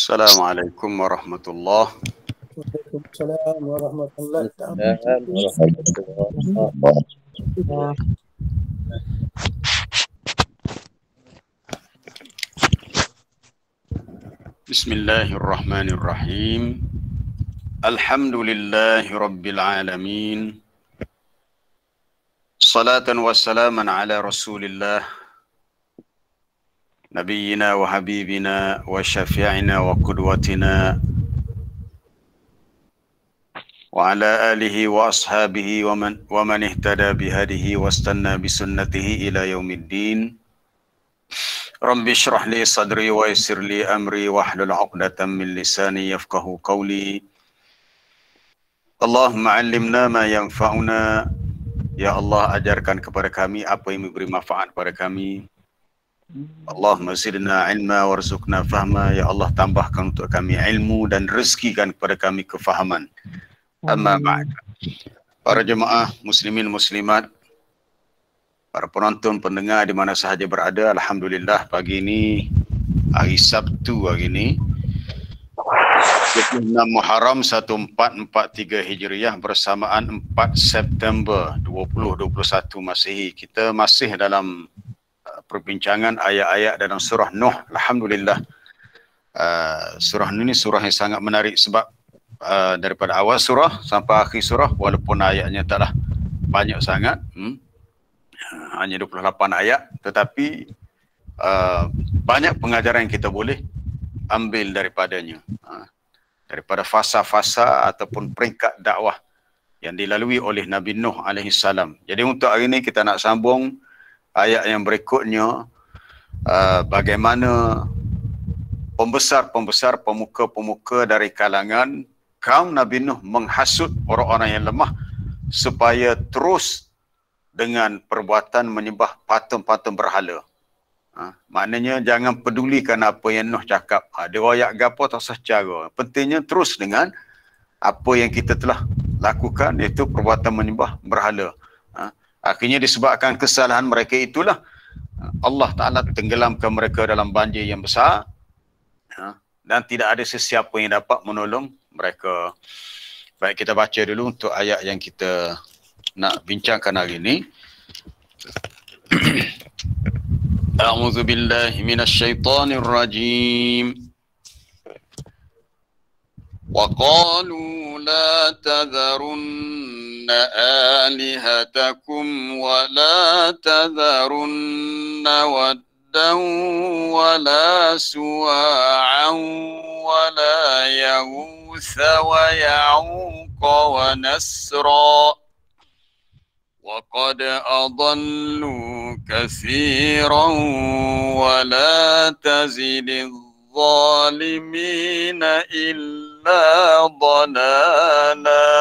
Assalamualaikum warahmatullahi Waalaikumsalam warahmatullahi wabarakatuh. Bismillahirrahmanirrahim. Alhamdulillahi rabbil alamin. Salatan wassalaman ala rasulillah Nabiyyina wa habibina wa syafi'ina wa qudwatina wa ala alihi wa ashabihi wa man ihtada bihadihi wa istanna bisunnatihi ila yaumiddin. Rabbi shrah li sadri wa yassir li amri wahlul 'uqdatam min lisani yafqahu qawli. Allahumma 'allimna ma yanfa'una. Ya Allah, ajarkan kepada kami apa yang memberi manfaat kepada kami. Allahumma zidna ilma warzuqna fahma. Ya Allah, tambahkan untuk kami ilmu dan rezekikan kepada kami kefahaman. Amma ba'd. Para jemaah muslimin muslimat, para penonton pendengar di mana sahaja berada, alhamdulillah pagi ini hari Sabtu hari ini 26 Muharram 1443 Hijriah bersamaan 4 September 2021 Masehi. Kita masih dalam perbincangan ayat-ayat dalam surah Nuh. Alhamdulillah, surah Nuh ini surah yang sangat menarik sebab daripada awal surah sampai akhir surah, walaupun ayatnya taklah banyak sangat, hanya 28 ayat, tetapi banyak pengajaran yang kita boleh ambil daripadanya, daripada fasa-fasa ataupun peringkat dakwah yang dilalui oleh Nabi Nuh alaihi salam. Jadi untuk hari ini kita nak sambung ayat yang berikutnya, bagaimana pembesar-pembesar, pemuka-pemuka dari kalangan kaum Nabi Nuh menghasut orang-orang yang lemah supaya terus dengan perbuatan menyembah patung-patung berhala. Maknanya jangan pedulikan apa yang Nuh cakap. Dia royak gapo tak usah cara. Pentingnya terus dengan apa yang kita telah lakukan, iaitu perbuatan menyembah berhala. Akhirnya disebabkan kesalahan mereka itulah Allah Ta'ala tenggelamkan mereka dalam banjir yang besar, dan tidak ada sesiapa yang dapat menolong mereka. Baik, kita baca dulu untuk ayat yang kita nak bincangkan hari ini. A'udzu billahi minasyaitonir rajim. Wa qalu la tadharunna alihatakum wa la tadharunna waddan wa la suwa'an wa la yaghutha wa ya'uqa wa nasra. وَقَدْ أَضَلُّوا كَثِيرًا وَلَا تَزِدِ الظَّالِمِينَ إِلَّا ضَلَالًا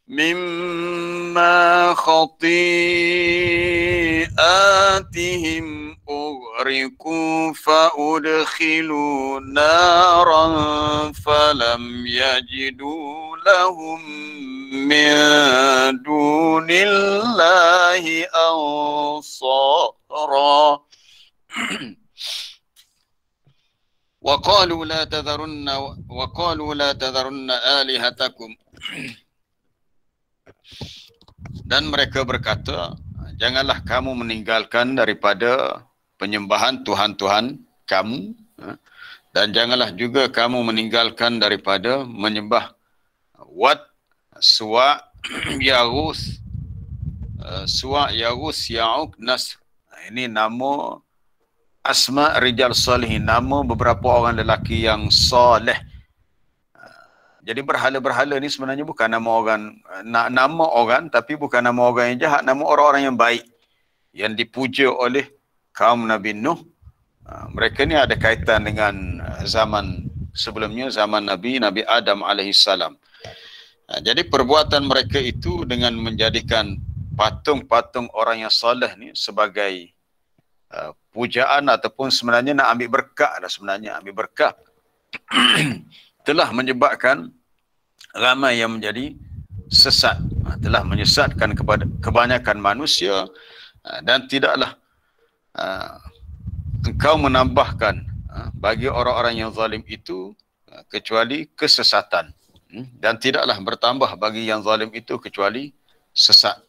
مِمَّا خَطِيئَاتِهِمْ أُغْرِقُوا فَأُدْخِلُوا نَارًا فَلَمْ يَجِدُوا لَهُم مِّن دُونِ اللَّهِ أَنصَارًا وَقَالُوا لَا تَذَرُنَّ آلِهَتَكُمْ. Dan mereka berkata, janganlah kamu meninggalkan daripada penyembahan Tuhan-Tuhan kamu, dan janganlah juga kamu meninggalkan daripada menyembah Wad, Suwa, Yaghus, Ya'uq, Nasr. Ini nama asma rijal salihin, nama beberapa orang lelaki yang soleh. Jadi berhala-berhala ni sebenarnya bukan nama orang, nama orang, tapi bukan nama orang yang jahat, nama orang-orang yang baik yang dipuja oleh kaum Nabi Nuh. Mereka ni ada kaitan dengan zaman sebelumnya, zaman Nabi Adam alaihissalam. Jadi perbuatan mereka itu dengan menjadikan patung-patung orang yang soleh ni sebagai pujaan ataupun sebenarnya nak ambil berkat lah, sebenarnya ambil berkat telah menyebabkan ramai yang menjadi sesat, telah menyesatkan kepada kebanyakan manusia, dan tidaklah engkau menambahkan bagi orang-orang yang zalim itu kecuali kesesatan. Dan tidaklah bertambah bagi yang zalim itu kecuali sesat.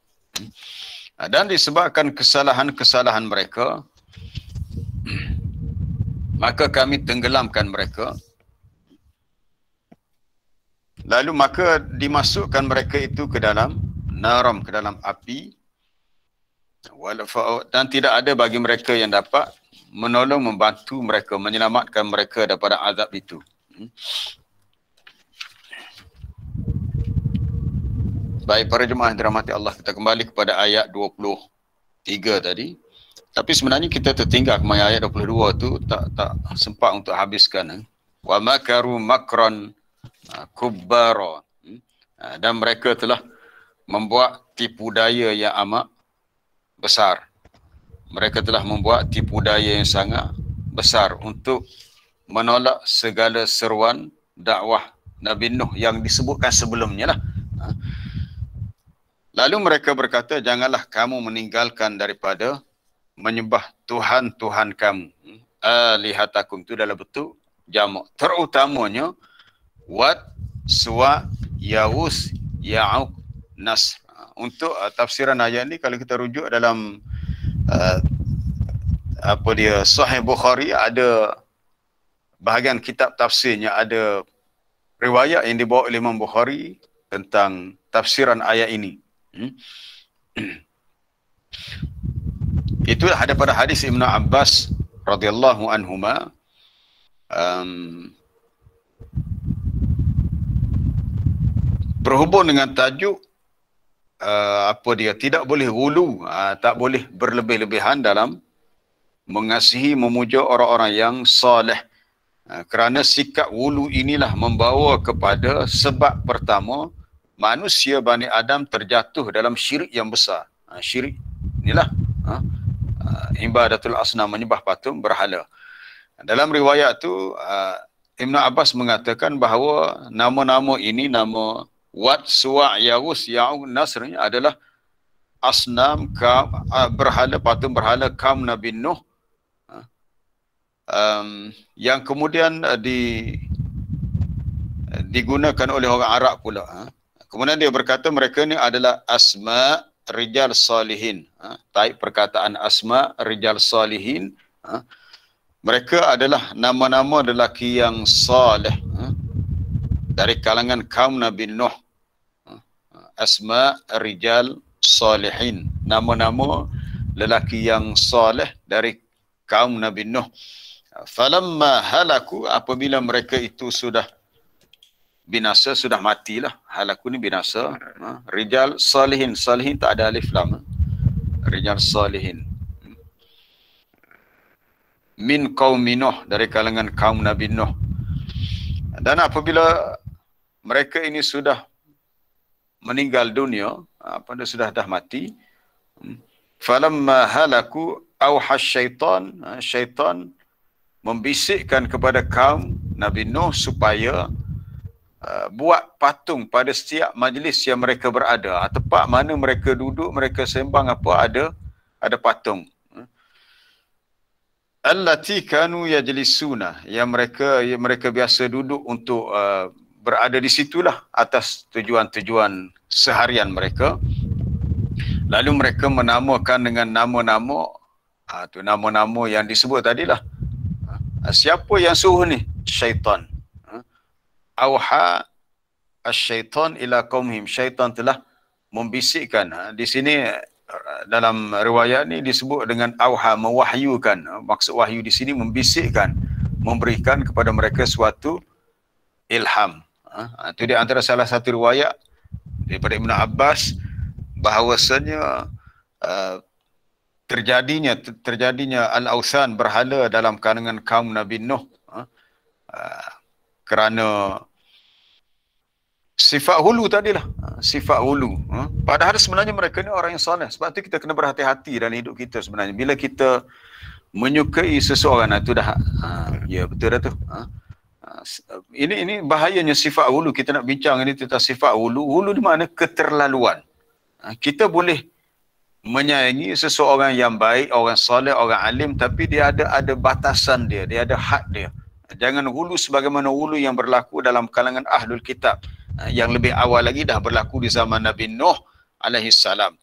Dan disebabkan kesalahan-kesalahan mereka, maka kami tenggelamkan mereka. Lalu maka dimasukkan mereka itu ke dalam naram, ke dalam api. Dan tidak ada bagi mereka yang dapat menolong, membantu mereka, menyelamatkan mereka daripada azab itu. Baik, para jemaah yang dirahmati Allah, kita kembali kepada ayat 23 tadi. Tapi sebenarnya kita tertinggal kemarin ayat 22 tu tak sempat untuk habiskan. Wa makaru makran kubbara. Dan mereka telah membuat tipu daya yang amat besar. Mereka telah membuat tipu daya yang sangat besar untuk menolak segala seruan dakwah Nabi Nuh yang disebutkan sebelumnya lah. Lalu mereka berkata, janganlah kamu meninggalkan daripada menyembah Tuhan-Tuhan kamu. Alihatakum itu dalam bentuk jamak. Terutamanya Wat, Suwa, Yawus, Ya'uq, Nas. Untuk tafsiran ayat ni, kalau kita rujuk dalam Sahih Bukhari, ada bahagian kitab tafsirnya, ada riwayat yang dibawa oleh Imam Bukhari tentang tafsiran ayat ini. Itu ada pada hadis Ibnu Abbas radhiyallahu anhuma, berhubung dengan tajuk tidak boleh ghulu, tak boleh berlebih-lebihan dalam mengasihi, memuja orang-orang yang soleh. Kerana sikap ghulu inilah membawa kepada sebab pertama manusia Bani Adam terjatuh dalam syirik yang besar. Syirik inilah ibadatul asnam, menyembah patung berhala. Dalam riwayat tu Ibnu Abbas mengatakan bahawa nama-nama ini, nama Wat, Suwa, Yawus, Ya'uq, Nasr adalah asnam, berhala, patung berhala kaum Nabi Nuh, yang kemudian digunakan oleh orang Arab pula. Kemudian dia berkata mereka ni adalah asma rijal salihin. Taib perkataan asma rijal salihin. Mereka adalah nama-nama lelaki yang saleh dari kalangan kaum Nabi Nuh. Asma rijal salihin. Nama-nama lelaki yang saleh dari kaum Nabi Nuh. Falamma halaku, apabila mereka itu sudah binasa, sudah matilah. Halaku ni binasa. Rijal salihin. Salihin tak ada alif lam. Rijal salihin. Min qaumi Nuh, dari kalangan kaum Nabi Nuh. Dan apabila mereka ini sudah meninggal dunia, pada sudah dah mati, falamma halaku auha syaitan, syaitan membisikkan kepada kaum Nabi Nuh supaya buat patung pada setiap majlis yang mereka berada. Tempat mana mereka duduk, mereka sembang apa, ada patung. Allati kanu yajlisuna, yang mereka biasa duduk untuk berada di situlah atas tujuan-tujuan seharian mereka. Lalu mereka menamakan dengan nama-nama, nama-nama yang disebut tadilah. Siapa yang suruh ni? Syaitan. Auha asy-syaitan ila qaumihim. Syaitan telah membisikkan. Di sini dalam riwayat ni disebut dengan auha, mewahyukan. Maksud wahyu di sini membisikkan, memberikan kepada mereka suatu ilham. Itu di antara salah satu riwayat daripada Ibnu Abbas bahawasanya terjadinya al-ausan, berhala dalam kalangan kaum Nabi Nuh, kerana sifat hulu tadilah, sifat hulu. Padahal sebenarnya mereka ni orang yang soleh. Sebab tu kita kena berhati-hati dalam hidup kita sebenarnya. Bila kita menyukai seseorang, itu dah ya betul dah tu. Ini bahayanya sifat hulu. Kita nak bincang ini tentang sifat hulu. Hulu di mana keterlaluan. Kita boleh menyayangi seseorang yang baik, orang soleh, orang alim, tapi dia ada batasan dia, dia ada had dia. Jangan hulu sebagaimana hulu yang berlaku dalam kalangan ahlul kitab. Yang lebih awal lagi dah berlaku di zaman Nabi Nuh alaihi salam.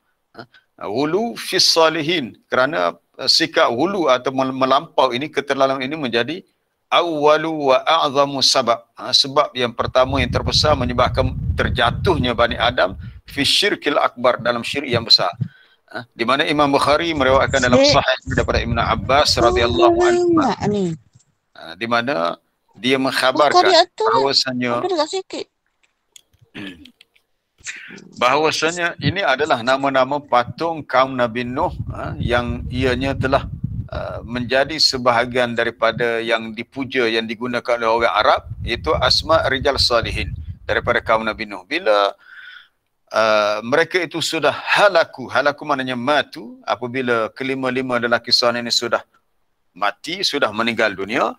Hulu fis salihin, kerana sikap hulu atau melampau ini, keterlaluan ini menjadi awwalu wa a'zamu sabab. Sebab yang pertama yang terbesar menyebabkan terjatuhnya Bani Adam fi syirkil akbar, dalam syirik yang besar. Di mana Imam Bukhari meriwayatkan dalam sahih daripada Ibnu Abbas radhiyallahu anhu, di mana dia mengkhabarkan bahwasanya ini adalah nama-nama patung kaum Nabi Nuh yang ianya telah menjadi sebahagian daripada yang dipuja, yang digunakan oleh orang Arab, iaitu asma rijal salihin daripada kaum Nabi Nuh. Bila mereka itu sudah halaku maknanya matu, apabila kelima-lima lelaki salih ini sudah mati, sudah meninggal dunia,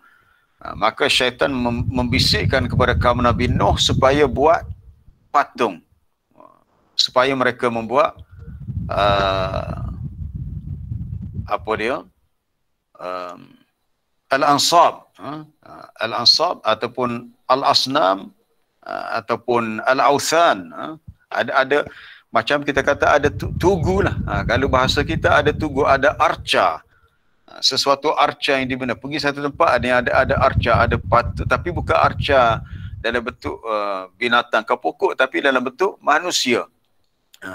maka syaitan membisikkan kepada kaum Nabi Nuh supaya buat patung, supaya mereka membuat al-ansab, ataupun al-asnam, ataupun al-authan. Ada macam kita kata ada tugu lah. Kalau bahasa kita ada tugu, ada arca. Sesuatu arca yang dibina. Pergi satu tempat ada arca, ada patung, tapi bukan arca dalam bentuk binatang ke pokok, tapi dalam bentuk manusia.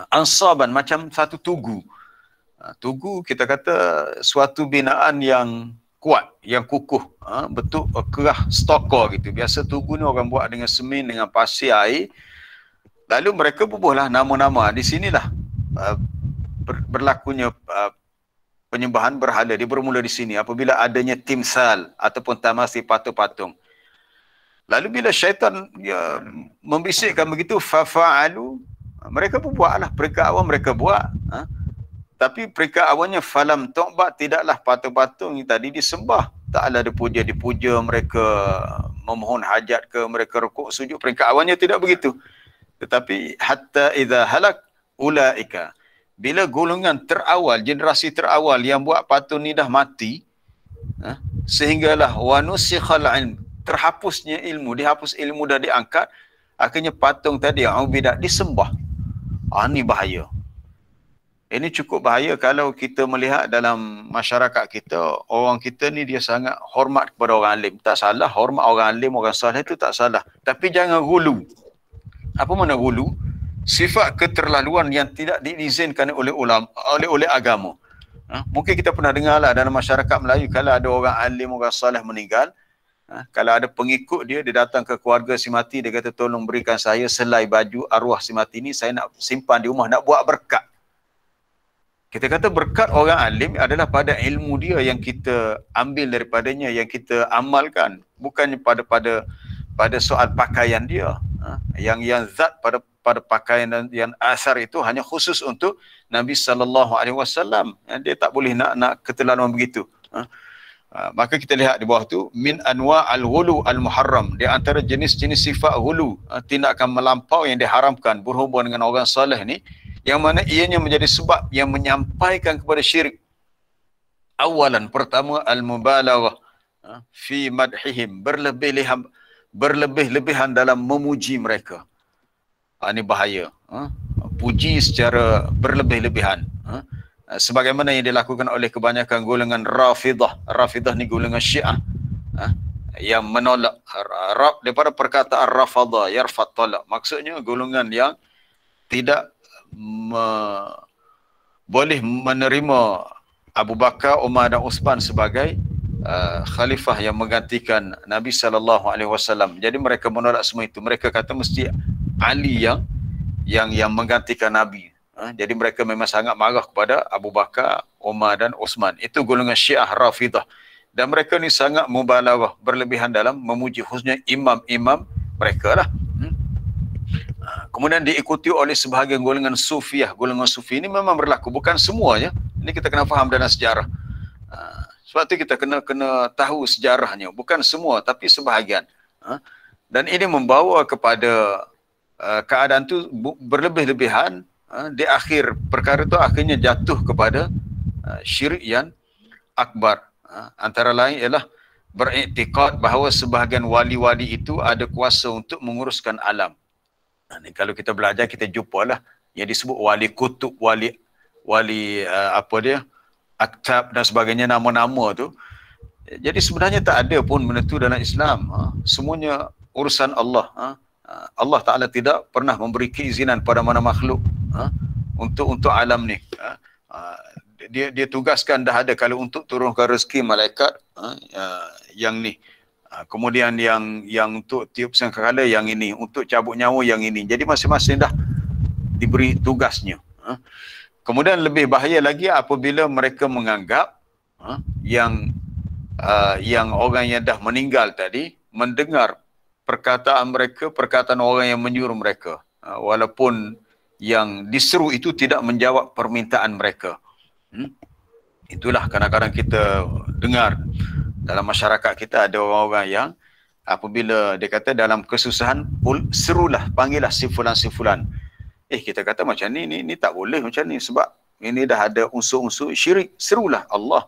Ansaban, macam satu tugu. Tugu kita kata suatu binaan yang kuat, yang kukuh, bentuk kerah stokor gitu. Biasa tugu ni orang buat dengan semen, dengan pasir, air. Lalu mereka bubuhlah nama-nama. Di sinilah berlakunya penyembahan berhala. Dia bermula di sini apabila adanya timsal ataupun tamasi, patung-patung. Lalu bila syaitan membisikkan begitu, fafa'alu, mereka pun buatlah. Peringkat awal mereka buat. Tapi peringkat awalnya falam tu'bad, tidaklah patung-patung yang tadi disembah. Taklah dipuja, mereka memohon hajat ke, mereka rukuk sujud. Peringkat awalnya tidak begitu. Tetapi hatta idza halak ulaika, bila golongan terawal, generasi terawal yang buat patung ni dah mati, sehinggalah wanusikhal ilm, terhapusnya ilmu, dihapus ilmu dah diangkat, akhirnya patung tadi ubidat, disembah. Ini bahaya. Ini cukup bahaya kalau kita melihat dalam masyarakat kita. Orang kita ni dia sangat hormat kepada orang alim. Tak salah, hormat orang alim, orang salih itu tak salah. Tapi jangan gulu. Apa makna gulu? Sifat keterlaluan yang tidak diizinkan oleh ulama, oleh agama. Mungkin kita pernah dengar lah dalam masyarakat Melayu, kalau ada orang alim, orang salih meninggal, kalau ada pengikut dia datang ke keluarga si mati, dia kata tolong berikan saya selai baju arwah si mati ni, saya nak simpan di rumah, nak buat berkat. Kita kata berkat orang alim adalah pada ilmu dia yang kita ambil daripadanya, yang kita amalkan, bukannya pada soal pakaian dia. Yang zat pada pakaian dan yang asar itu hanya khusus untuk Nabi SAW. Dia tak boleh nak keterlaluan begitu. Maka kita lihat di bawah tu, min anwa al-ghulu al-muharram, di antara jenis-jenis sifat ghulu, tindakan melampau yang diharamkan berhubung dengan orang soleh ni, yang mana ianya menjadi sebab yang menyampaikan kepada syirik. Awalan, pertama, al-mubalaghah fi madhihim, berlebih-lebihan dalam memuji mereka. Ini bahaya. Puji secara berlebih-lebihan. Sebagaimana yang dilakukan oleh kebanyakan golongan Rafidah. Rafidah ni golongan Syiah. Yang menolak daripada perkataan Rafadha, yarfad talak. Maksudnya golongan yang tidak boleh menerima Abu Bakar, Umar dan Uthman sebagai khalifah yang menggantikan Nabi SAW. Jadi mereka menolak semua itu. Mereka kata mesti Ali yang menggantikan Nabi. Jadi mereka memang sangat marah kepada Abu Bakar, Umar dan Uthman. Itu golongan Syiah Rafidah. Dan mereka ni sangat mubalaghah, berlebihan dalam memuji, khususnya imam-imam mereka lah. Kemudian diikuti oleh sebahagian golongan Sufiyah. Golongan Sufi ini memang berlaku, bukan semuanya. Ini kita kena faham dalam sejarah. Sebab itu kita kena tahu sejarahnya. Bukan semua, tapi sebahagian. Dan ini membawa kepada keadaan itu berlebih-lebihan. Di akhir perkara itu akhirnya jatuh kepada syirik yang akbar. Antara lain ialah beriktikad bahawa sebahagian wali-wali itu ada kuasa untuk menguruskan alam. Ini kalau kita belajar kita jumpalah yang disebut wali kutub, wali apa dia, aktab dan sebagainya, nama-nama tu. Jadi sebenarnya tak ada pun benda tu dalam Islam. Semuanya urusan Allah. Allah Ta'ala tidak pernah memberi keizinan pada mana makhluk untuk alam ni. Dia tugaskan dah ada, kalau untuk turunkan rezeki malaikat yang ni. Kemudian yang untuk tiup sangkakala yang ini, untuk cabut nyawa yang ini. Jadi masing-masing dah diberi tugasnya. Kemudian lebih bahaya lagi apabila mereka menganggap yang orang yang dah meninggal tadi mendengar perkataan mereka, perkataan orang yang menyuruh mereka, walaupun yang diseru itu tidak menjawab permintaan mereka. Itulah kadang-kadang kita dengar dalam masyarakat kita ada orang-orang yang apabila dia kata dalam kesusahan, serulah, panggillah si fulan. Kita kata macam ni tak boleh macam ni, sebab ini dah ada unsur-unsur syirik. Serulah Allah,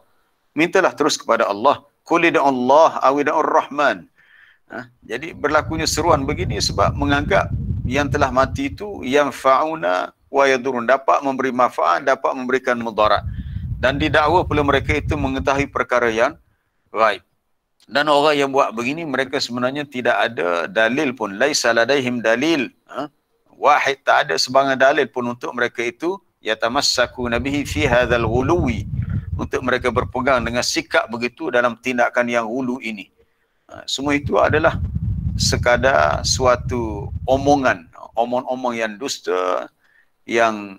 mintalah terus kepada Allah. Qul id'u Allah aw id'u Rahman. Jadi berlakunya seruan begini sebab menganggap yang telah mati itu yang fa'una wa yadurun, dapat memberi manfaat, dapat memberikan mudarat. Dan didakwa pula mereka itu mengetahui perkara yang ghaib. Dan orang yang buat begini, mereka sebenarnya tidak ada dalil pun. Laisa ladaihim dalil. Wahid, tak ada sebarang dalil pun untuk mereka itu yatamassaku nabihi fi hadzal ghuluwi, untuk mereka berpegang dengan sikap begitu dalam tindakan yang hulu ini. Semua itu adalah sekadar suatu omongan, omong-omong yang dusta, yang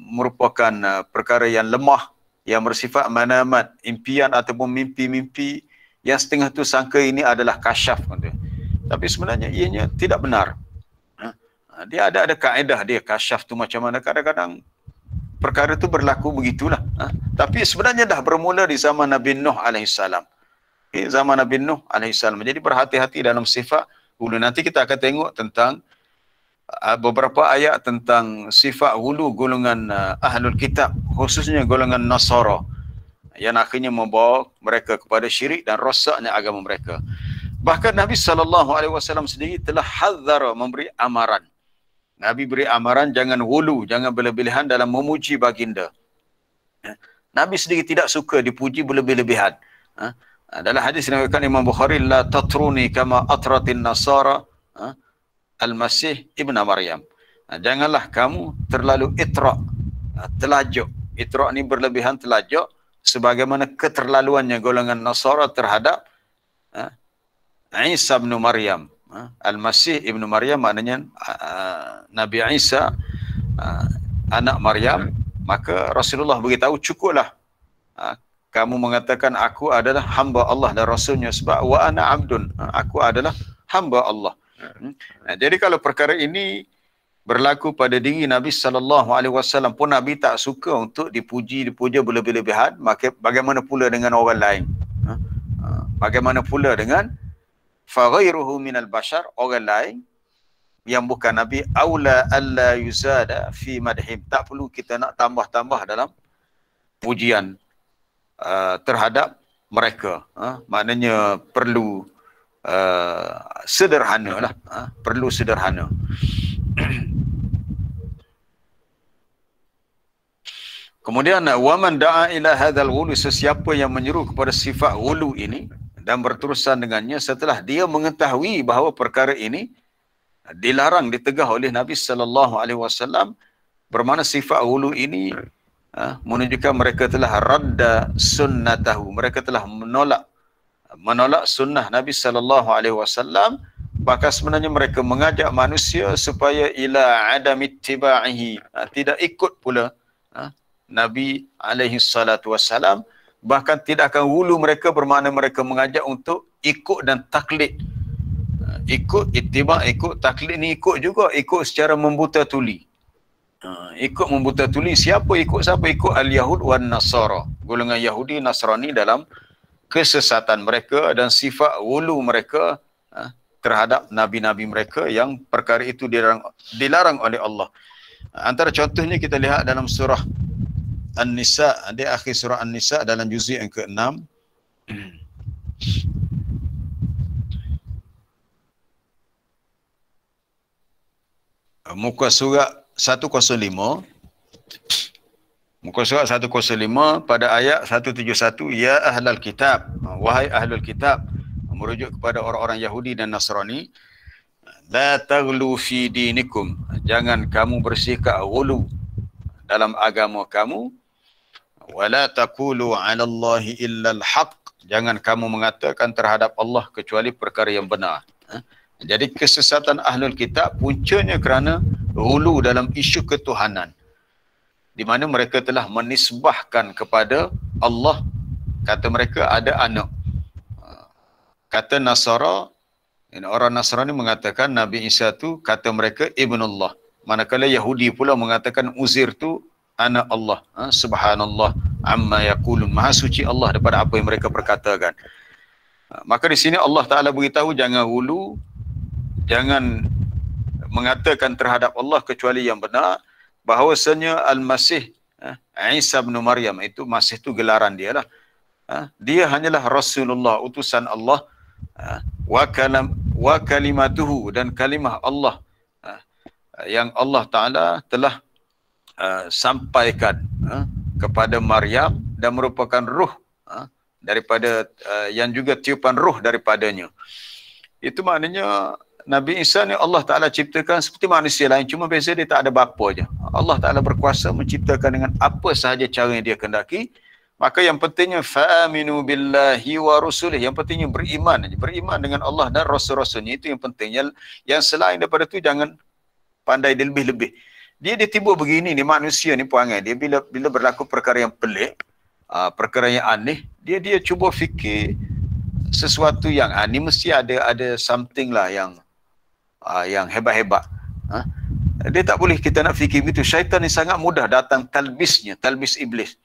merupakan perkara yang lemah, yang bersifat manamat, impian ataupun mimpi-mimpi yang setengah tu sangka ini adalah kasyaf. Tapi sebenarnya ianya tidak benar. Dia ada kaedah dia, kasyaf tu macam mana. Kadang-kadang perkara tu berlaku begitulah. Tapi sebenarnya dah bermula di zaman Nabi Nuh AS. Zaman Nabi Nuh AS. Jadi berhati-hati dalam sifat hulu. Nanti kita akan tengok tentang beberapa ayat tentang sifat hulu golongan ahlul kitab, khususnya golongan Nasara, yang akhirnya membawa mereka kepada syirik dan rosaknya agama mereka. Bahkan Nabi SAW sendiri telah hadzara, memberi amaran. Nabi beri amaran jangan hulu, jangan berlebihan dalam memuji baginda. Nabi sendiri tidak suka dipuji berlebih-lebihan. Dalam hadis diriwayatkan Imam Bukhari, la tatruni kama atratin nasara Al-Masih Ibn Maryam. Janganlah kamu terlalu itra', telajuk. Itra' ni berlebihan, telajuk, sebagaimana keterlaluannya golongan Nasara terhadap Isa bin Maryam. Al-Masih Ibn Maryam maknanya Nabi Isa, anak Maryam. Maka Rasulullah beritahu, cukuplah kamu mengatakan aku adalah hamba Allah dan Rasulnya, sebab wa ana abdun, aku adalah hamba Allah. Jadi kalau perkara ini berlaku pada diri Nabi SAW pun, Nabi tak suka untuk dipuja berlebih-lebihan, maka bagaimana pula dengan orang lain? Bagaimana pula dengan faghairuhu minal bashar, orang lain yang bukan Nabi, aula alla yuzada fi madhim, tak perlu kita nak tambah-tambah dalam pujian terhadap mereka. Maknanya perlu sederhana lah, perlu sederhana. Kemudian waman da'a ila hadzal ghulu, sesiapa yang menyeru kepada sifat ghulu ini dan berterusan dengannya setelah dia mengetahui bahawa perkara ini dilarang, ditegah oleh Nabi SAW, bermakna sifat ghulu ini menunjukkan mereka telah radda sunnatahu, mereka telah menolak sunnah Nabi SAW. Bahkan sebenarnya mereka mengajak manusia supaya ila adam ittiba'ihi, tidak ikut pula Nabi SAW. Bahkan tidak akan hulu mereka, bermakna mereka mengajak untuk ikut dan taklid. Ikut ittiba', ikut taklid ni ikut juga, ikut secara membuta tuli. Ikut membuta tuli. Siapa ikut? Siapa ikut? Al-Yahud wan Nasara, golongan Yahudi Nasrani dalam kesesatan mereka dan sifat wulu mereka terhadap nabi-nabi mereka, yang perkara itu dilarang oleh Allah. Antara contohnya kita lihat dalam surah An-Nisa, di akhir surah An-Nisa dalam juzuk yang ke-6. muka surat 105, muka surat 105 pada ayat 171, ya ahlal kitab, wahai ahlul kitab, merujuk kepada orang-orang Yahudi dan Nasrani, la taghlu fi dinikum, jangan kamu bersikap ghulu dalam agama kamu, wala taqulu 'ala Allahi illa al-haq, jangan kamu mengatakan terhadap Allah kecuali perkara yang benar. Jadi kesesatan ahlul kitab puncanya kerana ghulu dalam isu ketuhanan, di mana mereka telah menisbahkan kepada Allah, kata mereka ada anak. Kata Nasara, orang Nasrani mengatakan Nabi Isa tu, kata mereka, Ibnullah. Manakala Yahudi pula mengatakan Uzair tu anak Allah. Subhanallah amma yaqulun, maha suci Allah daripada apa yang mereka perkatakan. Maka di sini Allah Ta'ala beritahu jangan hulu, jangan mengatakan terhadap Allah kecuali yang benar, bahawasanya Al-Masih Isa bin Maryam itu, Masih itu gelaran dia lah. Dia hanyalah Rasulullah, utusan Allah, wa kalimatuhu, dan kalimah Allah yang Allah Ta'ala telah sampaikan kepada Maryam, dan merupakan ruh daripada yang juga tiupan ruh daripadanya. Itu maknanya Nabi Isa ni Allah Ta'ala ciptakan seperti manusia lain, cuma beza dia tak ada bapa je. Allah Ta'ala berkuasa menciptakan dengan apa sahaja cara yang dia kendaki. Maka yang pentingnya fa'aminu billahi wa rusulih, yang pentingnya beriman dengan Allah dan rasul-rasulnya, itu yang penting. Yang selain daripada tu jangan pandai lebih-lebih. Dia tiba begini ni, manusia ni perangai dia, bila berlaku perkara yang pelik, perkara yang aneh, dia cuba fikir sesuatu yang ni mesti ada something lah yang hebat-hebat. Dia tak boleh kita nak fikir begitu. Syaitan ni sangat mudah datang talbisnya, talbis iblis.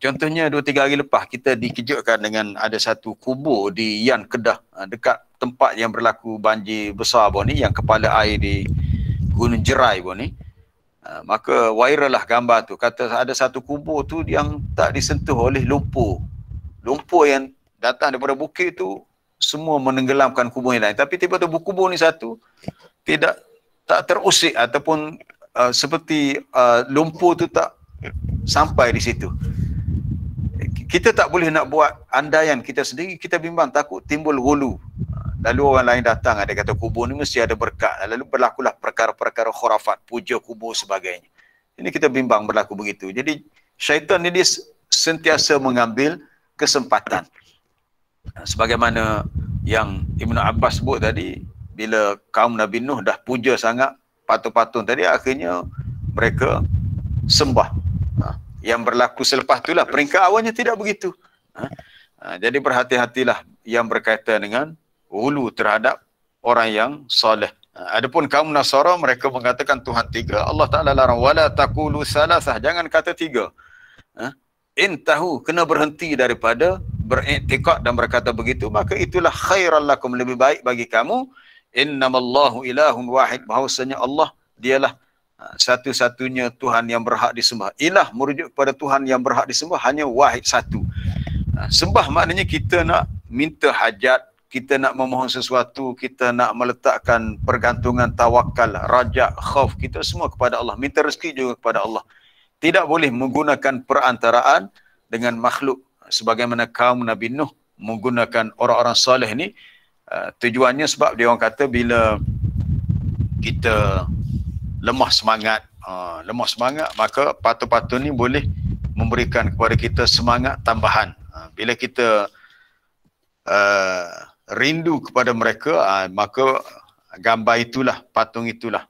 Contohnya 2-3 hari lepas kita dikejutkan dengan ada satu kubur di Yan, Kedah, dekat tempat yang berlaku banjir besar ni, yang kepala air di Gunung Jerai ni. Maka viral lah gambar tu. Kata ada satu kubur tu yang tak disentuh oleh lumpur. Lumpur yang datang daripada bukit tu semua menenggelamkan kubur yang lain. Tapi tiba-tiba kubur ni satu tak terusik, ataupun seperti lumpur tu tak sampai di situ. Kita tak boleh nak buat andaian kita sendiri, kita bimbang takut timbul hulu. Lalu orang lain datang, ada kata kubur ni mesti ada berkat. Lalu berlakulah perkara-perkara khurafat, puja kubur sebagainya. Ini kita bimbang berlaku begitu. Jadi syaitan ni dia sentiasa mengambil kesempatan. Sebagaimana yang Ibn Abbas sebut tadi, bila kaum Nabi Nuh dah puja sangat patung-patung tadi, akhirnya mereka sembah. Yang berlaku selepas itulah, peringkat awalnya tidak begitu. Jadi berhati-hatilah yang berkaitan dengan hulu terhadap orang yang soleh. Adapun kaum Nasara, mereka mengatakan Tuhan tiga. Allah Ta'ala larang, wala taqulu salasah, jangan kata tiga. Intahu, kena berhenti daripada beriktikad dan berkata begitu, maka itulah khairal lakum, lebih baik bagi kamu. Innamallahu ilahun wahid, bahawasanya Allah dialah satu-satunya Tuhan yang berhak disembah. Ilah merujuk kepada Tuhan yang berhak disembah, hanya wahid, satu. Sembah maknanya kita nak minta hajat, kita nak memohon sesuatu, kita nak meletakkan pergantungan, tawakal, rajak, khauf kita semua kepada Allah. Minta rezeki juga kepada Allah. Tidak boleh menggunakan perantaraan dengan makhluk. Sebagaimana kaum Nabi Nuh menggunakan orang-orang soleh ni, tujuannya sebab dia orang kata bila kita lemah semangat, maka patung-patung ni boleh memberikan kepada kita semangat tambahan. Bila kita rindu kepada mereka, maka gambar itulah, patung itulah.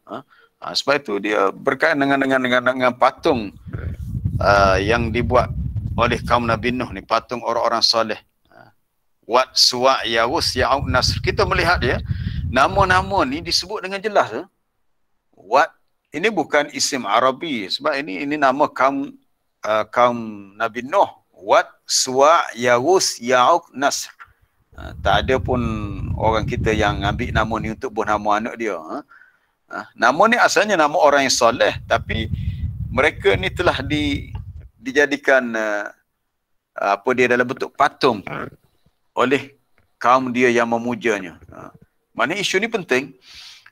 Sebab itu dia berkaitan dengan patung yang dibuat oleh kaum Nabi Nuh ni, patung orang-orang soleh. Wat, Suwa, Yawus, Ya'uq, Nasr. Kita melihat dia, nama-nama ni disebut dengan jelas. Wat, ini bukan isim Arabi, sebab ini nama kaum Nabi Nuh. Wat, Suwa, Yawus, Ya'uq, Nasr. Tak ada pun orang kita yang ambil nama ni untuk buat nama anak dia. Nama ni asalnya nama orang yang soleh, tapi mereka ni telah dijadikan dia dalam bentuk patung oleh kaum dia yang memujanya. Maknanya isu ni penting.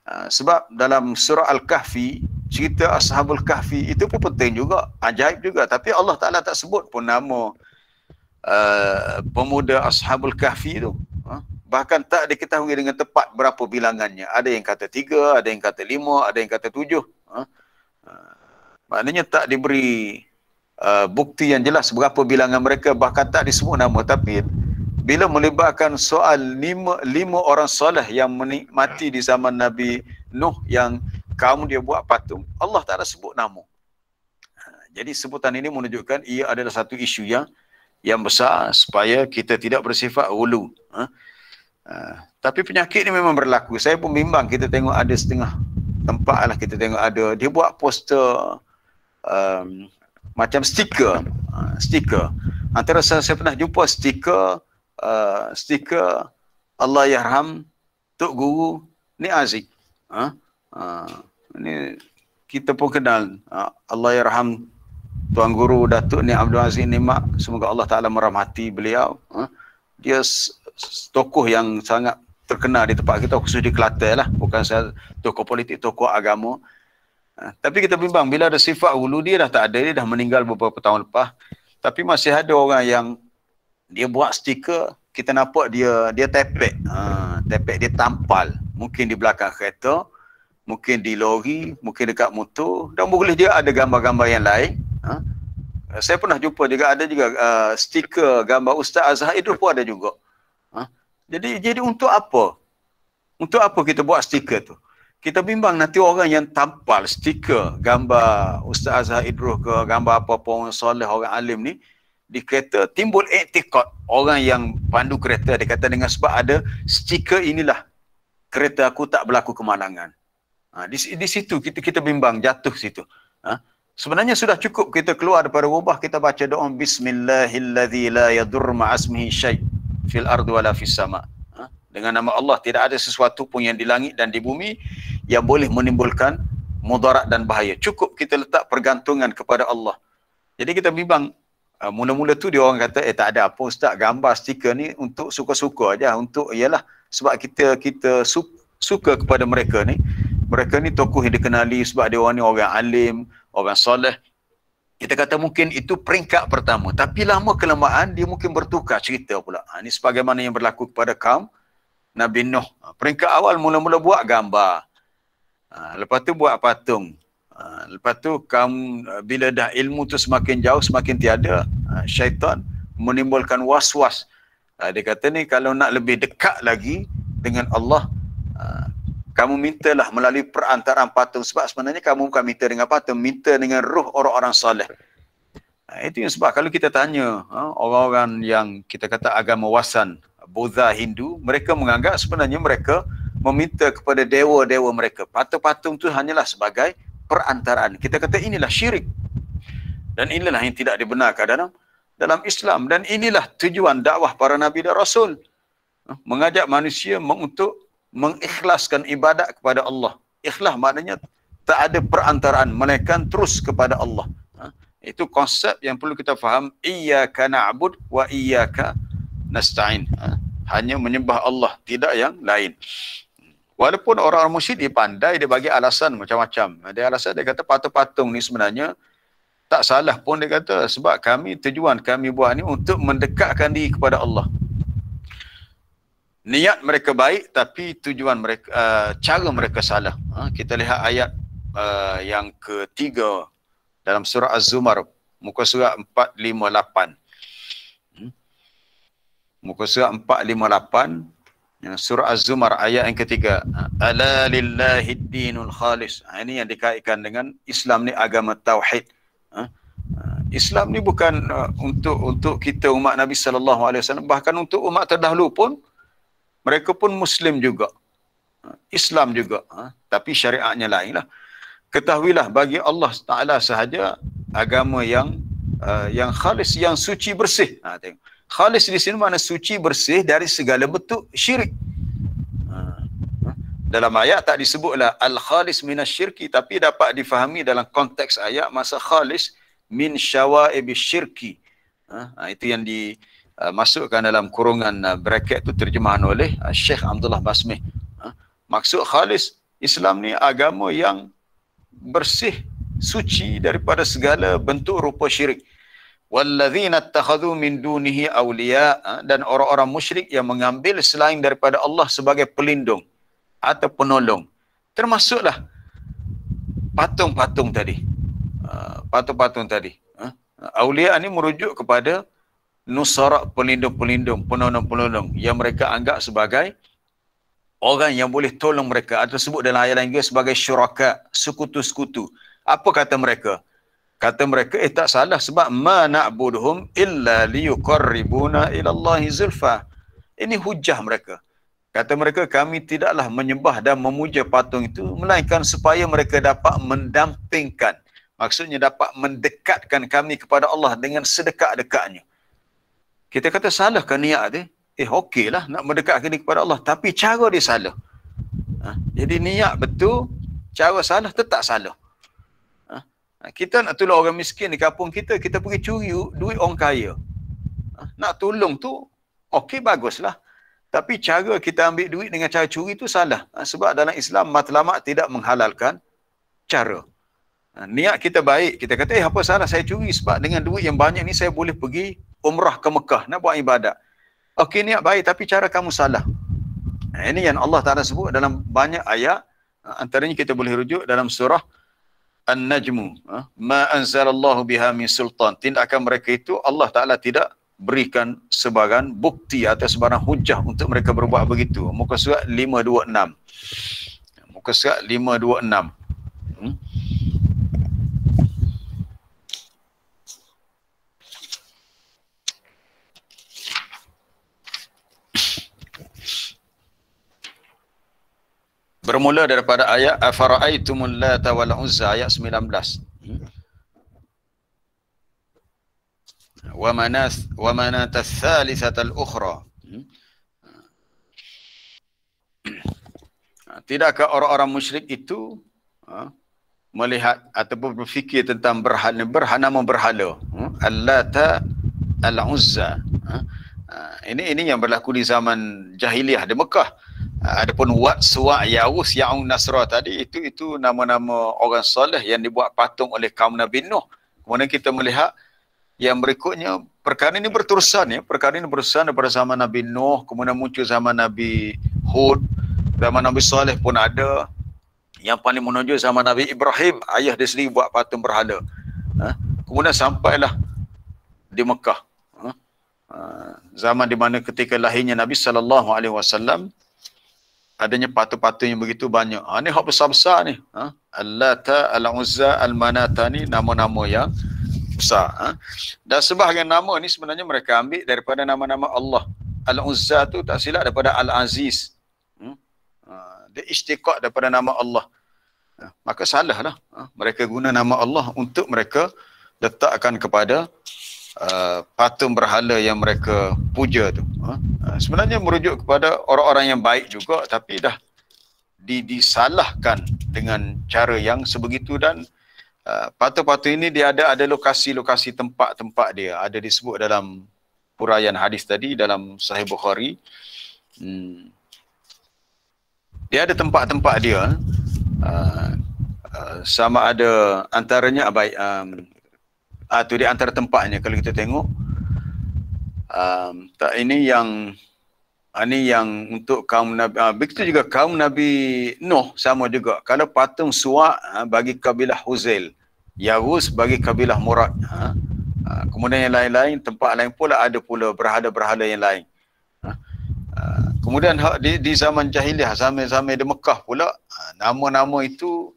Sebab dalam surah Al-Kahfi, cerita Ashabul Kahfi itu pun penting juga, ajaib juga. Tapi Allah Ta'ala tak sebut pun nama pemuda Ashabul Kahfi itu. Bahkan tak diketahui dengan tepat berapa bilangannya. Ada yang kata 3, ada yang kata 5, ada yang kata 7. Maknanya tak diberi bukti yang jelas berapa bilangan mereka, bahkan tak disebut nama. Tapi bila melibatkan soal lima orang soleh yang mati di zaman Nabi Nuh, yang kaum dia buat patung, Allah Ta'ala sebut nama. Jadi sebutan ini menunjukkan ia adalah satu isu yang besar, supaya kita tidak bersifat hulu. Tapi penyakit ni memang berlaku. Saya pun bimbang, kita tengok ada setengah tempat lah, kita tengok ada, dia buat poster macam stiker. Antara saya pernah jumpa stiker Allah Yarham Tok Guru ni Aziz. Ini kita pun kenal. Allah Yarham Tuan Guru Datuk Ni Abdul Aziz Nimak, semoga Allah Ta'ala merahmati beliau. Dia tokoh yang sangat terkenal di tempat kita, khusus di Kelantan lah. Bukan saya tokoh politik, tokoh agama. Tapi kita bimbang, bila ada sifat hulu, dia dah tak ada, dia dah meninggal beberapa tahun lepas. Tapi masih ada orang yang dia buat stiker, kita nampak dia tepek. Tepek dia tampal. Mungkin di belakang kereta, mungkin di lori, mungkin dekat motor, dan boleh dia ada gambar-gambar yang lain. Saya pernah jumpa juga, ada juga stiker gambar Ustaz Azhar Idrus pun ada juga. Jadi untuk apa? Untuk apa kita buat stiker tu? Kita bimbang nanti orang yang tampal stiker gambar Ustaz Azhar Idrus ke, gambar apa-apa orang soleh, orang alim ni, di kereta, timbul iktikad. Orang yang pandu kereta, dia kata dengan sebab ada stiker inilah, kereta aku tak berlaku kemalangan. Di situ kita bimbang, jatuh situ. Sebenarnya sudah cukup kita keluar daripada rumah, kita baca doa Bismillahilladzi la yadur ma'asmihi syai' fil ardi wala fis sama'. Dengan nama Allah, tidak ada sesuatu pun yang di langit dan di bumi yang boleh menimbulkan mudarat dan bahaya. Cukup kita letak pergantungan kepada Allah. Jadi kita bimbang, mula-mula tu dia orang kata, tak ada apa Ustaz, gambar stiker ni untuk suka-suka aja, untuk ialah sebab kita suka kepada mereka ni. Mereka ni tokoh yang dikenali sebab dia orang ni orang alim, orang soleh. Kita kata mungkin itu peringkat pertama. Tapi lama kelamaan dia mungkin bertukar cerita pula. Ini sebagaimana yang berlaku kepada kaum Nabi Nuh. Peringkat awal mula-mula buat gambar. Lepas tu buat patung. Lepas tu bila dah ilmu tu semakin jauh, semakin tiada, syaitan menimbulkan was-was. Dia kata ni, kalau nak lebih dekat lagi dengan Allah, kamu mintalah melalui perantaraan patung. Sebab sebenarnya kamu bukan minta dengan patung, minta dengan ruh orang-orang soleh. Itu yang sebab kalau kita tanya orang-orang yang kita kata agama wasan, Buddha, Hindu, mereka menganggap sebenarnya mereka meminta kepada dewa-dewa mereka. Patung-patung tu hanyalah sebagai perantaraan. Kita kata inilah syirik. Dan inilah yang tidak dibenarkan dalam Islam. Dan inilah tujuan dakwah para Nabi dan Rasul. Mengajak manusia untuk mengikhlaskan ibadat kepada Allah. Ikhlas maknanya tak ada perantaraan, melainkan terus kepada Allah. Itu konsep yang perlu kita faham. Iyyaka na'bud wa iyyaka nasta'in. Hanya menyembah Allah, tidak yang lain. Walaupun orang-orang musyrik dia pandai, dia bagi alasan macam-macam. Dia alasan, dia kata patung-patung ni sebenarnya tak salah pun, dia kata sebab tujuan kami buat ni untuk mendekatkan diri kepada Allah. Niat mereka baik, tapi tujuan mereka, cara mereka salah. Kita lihat ayat yang ketiga dalam surah Az-Zumar, muka surat 458. Muka surat 458, surah Az-Zumar ayat yang ketiga. Ala lillahid dinul khalis. Ini yang dikaitkan dengan Islam ni agama tauhid. Islam ni bukan untuk kita umat Nabi SAW, bahkan untuk umat terdahulu pun, mereka pun Muslim juga, Islam juga, tapi syariatnya lain lah. Ketahuilah, bagi Allah Ta'ala sahaja agama yang khalis, yang suci bersih. Tengok. Khalis di sini mana suci bersih dari segala bentuk syirik. Dalam ayat tak disebutlah al-khalis minasyirki, tapi dapat difahami dalam konteks ayat masa khalis min syawa'ib syirki. Itu yang masukkan dalam kurungan bracket tu terjemahan oleh Syekh Abdullah Basmih. Maksud khalis Islam ni agama yang bersih, suci daripada segala bentuk rupa syirik. Walladzina ittakhadhu min dunihi awliya, dan orang-orang musyrik yang mengambil selain daripada Allah sebagai pelindung atau penolong. Termasuklah patung-patung tadi. Patung-patung tadi. Awliya ni merujuk kepada nusara, pelindung-pelindung, penolong-penolong yang mereka anggap sebagai orang yang boleh tolong mereka, atau sebut dalam ayat lain juga sebagai syuraka, sekutu-sekutu. Apa kata mereka? Kata mereka, tak salah, sebab ma na'buduhum illa liyuqarribuna ilallahi zulfa. Ini hujah mereka. Kata mereka, kami tidaklah menyembah dan memuja patung itu, melainkan supaya mereka dapat mendampingkan. Maksudnya dapat mendekatkan kami kepada Allah dengan sedekat-dekatnya. Kita kata salah kan niat dia? Okeylah nak mendekatkan diri kepada Allah, tapi cara dia salah. Jadi niat betul, cara salah tetap salah. Kita nak tolong orang miskin di kampung kita, kita pergi curi duit orang kaya. Nak tolong tu, okey, baguslah. Tapi cara kita ambil duit dengan cara curi tu salah. Sebab dalam Islam, matlamat tidak menghalalkan cara. Niat kita baik, kita kata, apa salah saya curi, sebab dengan duit yang banyak ni saya boleh pergi umrah ke Mekah, nak buat ibadat. Okey, niat baik, tapi cara kamu salah. Ini yang Allah Ta'ala sebut dalam banyak ayat. Antaranya kita boleh rujuk dalam surah An-Najmu. Ma anzalallahu biha min sultan. Tindakan mereka itu Allah Ta'ala tidak berikan sebarang bukti atau sebarang hujah untuk mereka berbuat begitu. Muka surat 526. Muka surat 526. Bermula daripada ayat afara'aitumul lata wal uzza, ayat 19. Wa manat ats-tsalitsata al-ukhra. Tidakkah orang-orang musyrik itu melihat ataupun berfikir tentang nama berhala, Al-Lata, Al-Uzza. Ini yang berlaku di zaman jahiliah di Mekah. Adapun Wat, Suwa, Ya'us, Ya'un, Nasra tadi, itu nama-nama orang soleh yang dibuat patung oleh kaum Nabi Nuh. Kemudian kita melihat yang berikutnya, perkara ini berterusan ya. Perkara ini berterusan daripada zaman Nabi Nuh, kemudian muncul zaman Nabi Hud, zaman Nabi Saleh pun ada. Yang paling menonjol zaman Nabi Ibrahim, ayah dia sendiri buat patung berhala. Kemudian sampailah di Mekah. Zaman di mana ketika lahirnya Nabi SAW, adanya patung-patung yang begitu banyak. Ini hak besar-besar ni. Al-Lata, Al-Uzza, Al-Manata ni nama-nama yang besar. Dan sebahagian nama ni sebenarnya mereka ambil daripada nama-nama Allah. Al-Uzza tu tak silap daripada Al-Aziz. Dia istiqaq daripada nama Allah. Maka salah lah. Mereka guna nama Allah untuk mereka letakkan kepada patung berhala yang mereka puja tu. Sebenarnya merujuk kepada orang-orang yang baik juga, tapi dah disalahkan dengan cara yang sebegitu. Dan patung-patung ini dia ada lokasi-lokasi tempat-tempat dia. Ada disebut dalam huraian hadis tadi dalam Sahih Bukhari. Dia ada tempat-tempat dia. Sama ada antaranya baik tu di antara tempatnya kalau kita tengok. Ini yang untuk kaum Nabi. Begitu juga kaum Nabi Nuh sama juga. Kalau patung Suwa bagi kabilah Huzail, Ya'us bagi kabilah Murad. Kemudian yang lain-lain, tempat lain pula ada pula berhala-berhala yang lain. Kemudian di zaman jahiliah, zaman-zaman di Mekah pula, nama-nama itu,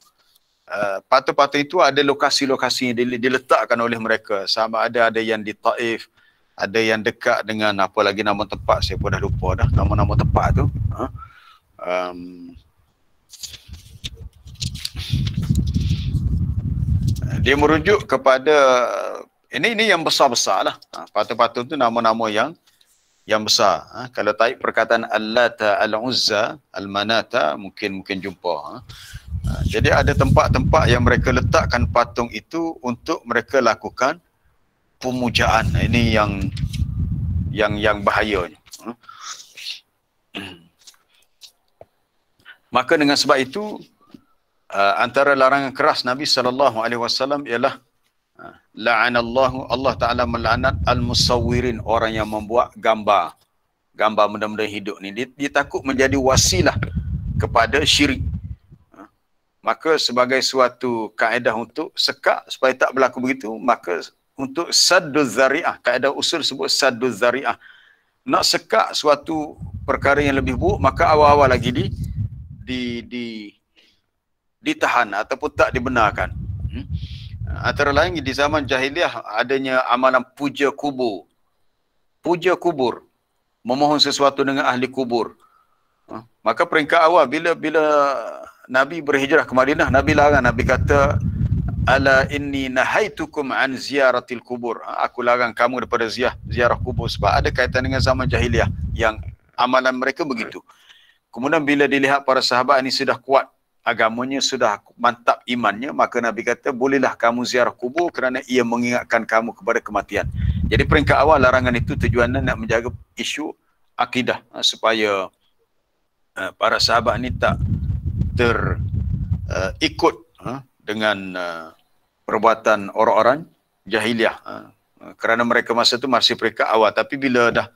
patung-patung itu ada lokasi-lokasi yang diletakkan oleh mereka. Sama ada yang di Taif, ada yang dekat dengan apa lagi nama tempat, saya pun dah lupa dah nama-nama tempat tu. Dia merujuk kepada ini yang besar-besar lah. Patung-patung tu nama-nama yang besar. Kalau taik perkataan Al-Lata, Al-Uzza, Al-Manata, mungkin jumpa. Jadi ada tempat-tempat yang mereka letakkan patung itu untuk mereka lakukan pemujaan. Ini yang bahayanya. Maka dengan sebab itu antara larangan keras Nabi SAW ialah la'anallahu, Allah Ta'ala melaknat al-musawwirin, orang yang membuat gambar benda-benda hidup ni. Dia takut menjadi wasilah kepada syirik. Maka sebagai suatu kaedah untuk sekak supaya tak berlaku begitu, maka untuk sadduz zari'ah, kaedah usul sebut sadduz zari'ah, nak sekak suatu perkara yang lebih buruk, maka awal-awal lagi ditahan ataupun tak dibenarkan. Antara lain di zaman jahiliah adanya amalan puja kubur. Puja kubur, memohon sesuatu dengan ahli kubur. Maka peringkat awal bila Nabi berhijrah ke Madinah, Nabi larang. Nabi kata, ala inni nahaitukum an ziyaratil kubur. Aku larang kamu daripada ziarah kubur, sebab ada kaitan dengan zaman jahiliah yang amalan mereka begitu. Kemudian bila dilihat para sahabat ini sudah kuat agamanya, sudah mantap imannya, maka Nabi kata, bolehlah kamu ziarah kubur kerana ia mengingatkan kamu kepada kematian. Jadi peringkat awal larangan itu tujuannya nak menjaga isu akidah, supaya para sahabat ini tak terikut dengan perbuatan orang-orang jahiliah, kerana mereka masa itu masih peringkat awal. Tapi bila dah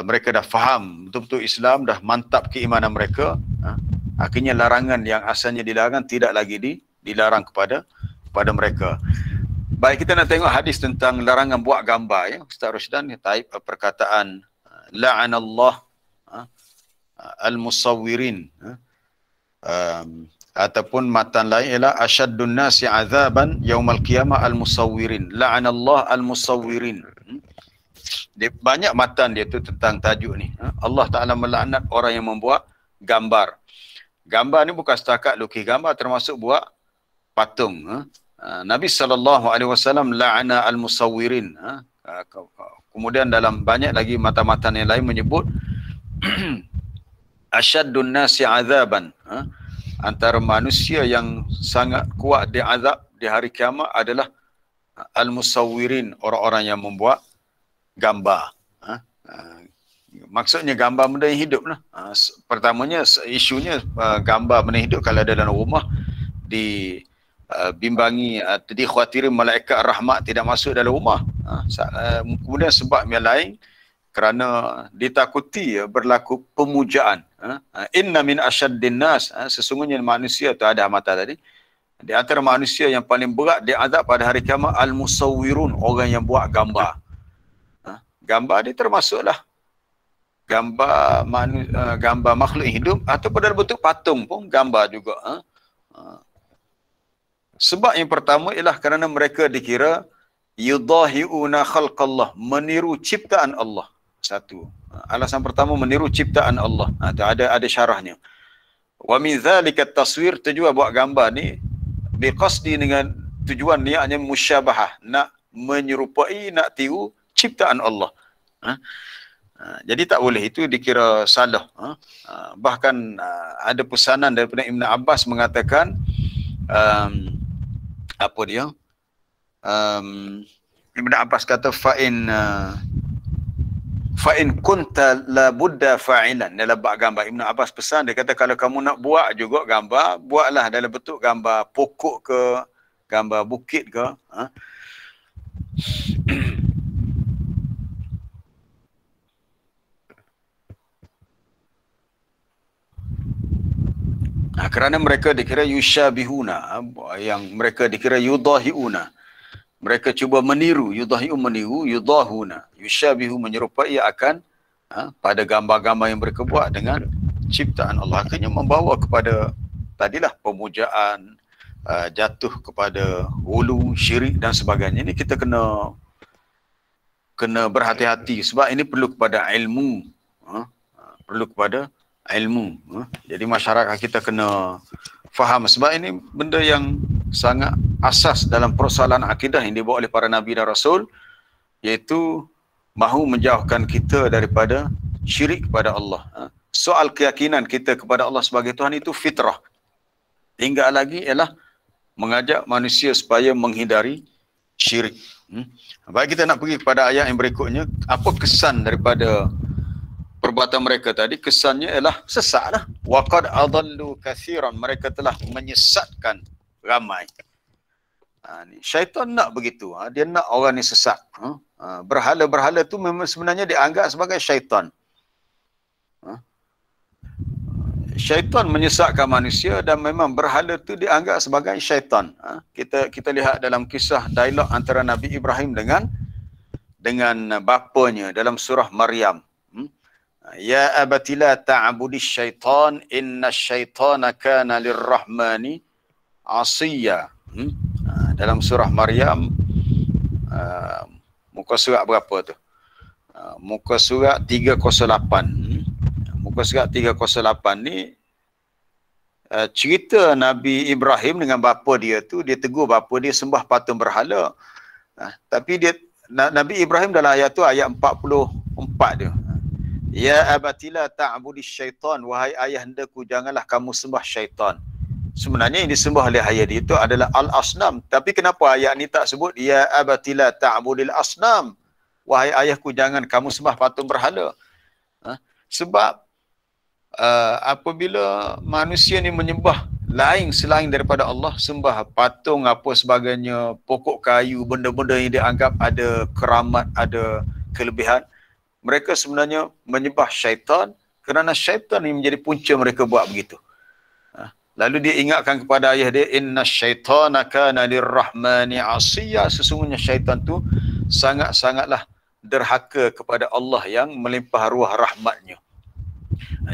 mereka dah faham betul-betul Islam, dah mantap keimanan mereka, akhirnya larangan yang asalnya dilarang tidak lagi dilarang kepada mereka. Baik, kita nak tengok hadis tentang larangan buat gambar, ya. Ustaz Rosdan taib perkataan la'anallah al-musawwirin, ataupun matan lain ialah asyaddun nasi azaban yaumal qiyamah al-musawwirin, la'anallah al-musawwirin. Banyak matan dia tu tentang tajuk ni. Allah Ta'ala melaknat orang yang membuat gambar. Gambar ni bukan setakat lukis gambar, termasuk buat patung. Nabi SAW la'ana al-musawwirin. Kemudian dalam banyak lagi matan-matan yang lain menyebut asyaddun nasi azaban, antara manusia yang sangat kuat diazab di hari kiamat adalah al-musawwirin, orang-orang yang membuat gambar. Maksudnya gambar benda yang hidup lah. Pertamanya isunya gambar benda hidup kalau ada dalam rumah dibimbangi, dikhawatir malaikat rahmat tidak masuk dalam rumah. Kemudian sebab yang lain kerana ditakuti berlaku pemujaan. Inna min asyaddin nas, sesungguhnya manusia tu ada mata tadi, di antara manusia yang paling berat diazab pada hari kiamat al-musawwirun, orang yang buat gambar. Gambar dia termasuklah gambar makhluk hidup ataupun dalam bentuk patung pun gambar juga. Sebab yang pertama ialah kerana mereka dikira yudahiuna khalqallah, meniru ciptaan Allah. Satu. Alasan pertama meniru ciptaan Allah. Ada syarahnya. Wa min dzalika taswir, tujuan buat gambar ni biqasdi, dengan tujuan niatnya musyabahah, nak menyerupai, nak tiru ciptaan Allah. Jadi tak boleh, itu dikira salah. Bahkan ada pesanan daripada Ibn Abbas mengatakan apa dia? Ibn Abbas kata fa'in kunta la budda fa'ilan, dalam bab gambar. Ibn Abbas pesan, dia kata kalau kamu nak buat juga gambar, buatlah dalam bentuk gambar pokok ke, gambar bukit ke. Kerana mereka dikira yusyabihuna, yang mereka dikira yudahiuna. Mereka cuba meniru, yudahi'u meniru, yudahuna, yusyabihu menyerupai akan pada gambar-gambar yang mereka buat dengan ciptaan Allah. Akhirnya membawa kepada tadilah pemujaan, jatuh kepada hulu, syirik dan sebagainya. Ini kita kena berhati-hati, sebab ini perlu kepada ilmu. Perlu kepada ilmu. Jadi masyarakat kita kena faham, sebab ini benda yang sangat asas dalam persoalan akidah yang dibawa oleh para Nabi dan Rasul, iaitu mahu menjauhkan kita daripada syirik kepada Allah. Soal keyakinan kita kepada Allah sebagai Tuhan itu fitrah. Tinggal lagi ialah mengajak manusia supaya menghindari syirik. Baik, kita nak pergi kepada ayat yang berikutnya. Apa kesan daripada perbuatan mereka tadi kesannya ialah sesatlah. Wa qad adallu katsiran, mereka telah menyesatkan ramai. Ni syaitan nak begitu. Dia nak orang ni sesat. Berhala-berhala tu memang sebenarnya dianggap sebagai syaitan. Syaitan menyesatkan manusia dan memang berhala tu dianggap sebagai syaitan. Kita lihat dalam kisah dialog antara Nabi Ibrahim dengan bapanya dalam surah Maryam. Ya abati la ta'budi syaitan inna syaitana kana lirrahmani asiya. Dalam surah Maryam, muka surat berapa tu? Muka surat 308. Muka surat 308 ni cerita Nabi Ibrahim dengan bapa dia tu, dia tegur bapa dia sembah patung berhala. Tapi Nabi Ibrahim dalam ayat tu, ayat 44 dia. Ya abatila ta'budi syaitan, wahai ayahandaku janganlah kamu sembah syaitan. Sebenarnya yang disembah oleh ayah dia itu adalah al-asnam. Tapi kenapa ayat ni tak sebut ya abatila ta'budil asnam, wahai ayahku jangan kamu sembah patung berhala. Sebab apabila manusia ni menyembah lain selain daripada Allah, sembah patung apa sebagainya, pokok kayu, benda-benda yang dianggap ada keramat, ada kelebihan, mereka sebenarnya menyembah syaitan kerana syaitan yang menjadi punca mereka buat begitu. Lalu dia ingatkan kepada ayah dia, inna syaitana kana lirrahmani asiya, sesungguhnya syaitan tu sangat-sangatlah derhaka kepada Allah yang melimpah ruah rahmatnya.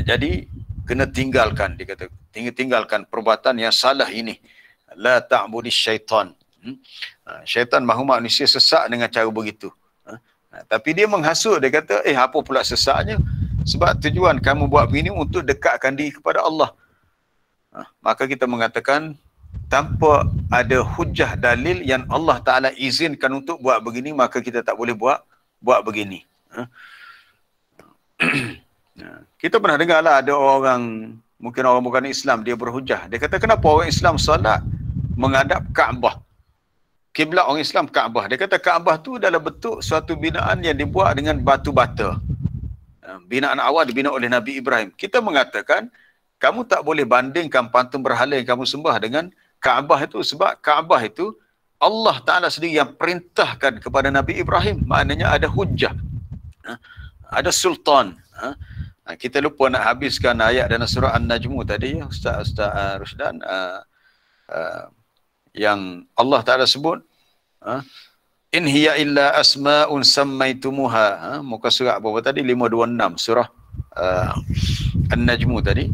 Jadi kena tinggalkan, dia kata, tinggalkan perbuatan yang salah ini. La ta'budi syaitan. Syaitan mahu manusia sesat dengan cara begitu. Tapi dia menghasut, dia kata, apa pula sesatnya? Sebab tujuan kamu buat begini untuk dekatkan diri kepada Allah. Maka kita mengatakan tanpa ada hujah dalil yang Allah Ta'ala izinkan untuk buat begini, maka kita tak boleh buat begini. Kita pernah dengar lah ada orang, mungkin orang bukan Islam, dia berhujah. Dia kata kenapa orang Islam solat menghadap Kaabah? Kiblat orang Islam Kaabah. Dia kata Kaabah tu adalah bentuk suatu binaan yang dibuat dengan batu bata. Binaan awal dibina oleh Nabi Ibrahim. Kita mengatakan kamu tak boleh bandingkan patung berhala yang kamu sembah dengan Kaabah itu, sebab Kaabah itu Allah Ta'ala sendiri yang perintahkan kepada Nabi Ibrahim. Maknanya ada hujah, ada sultan. Kita lupa nak habiskan ayat dalam surah An-Najmu tadi, Ustaz Rusdan, yang Allah Ta'ala sebut, in hiya illa asma'un sammaitumuha. Muka surat berapa tadi? 526, surah An-Najmu tadi.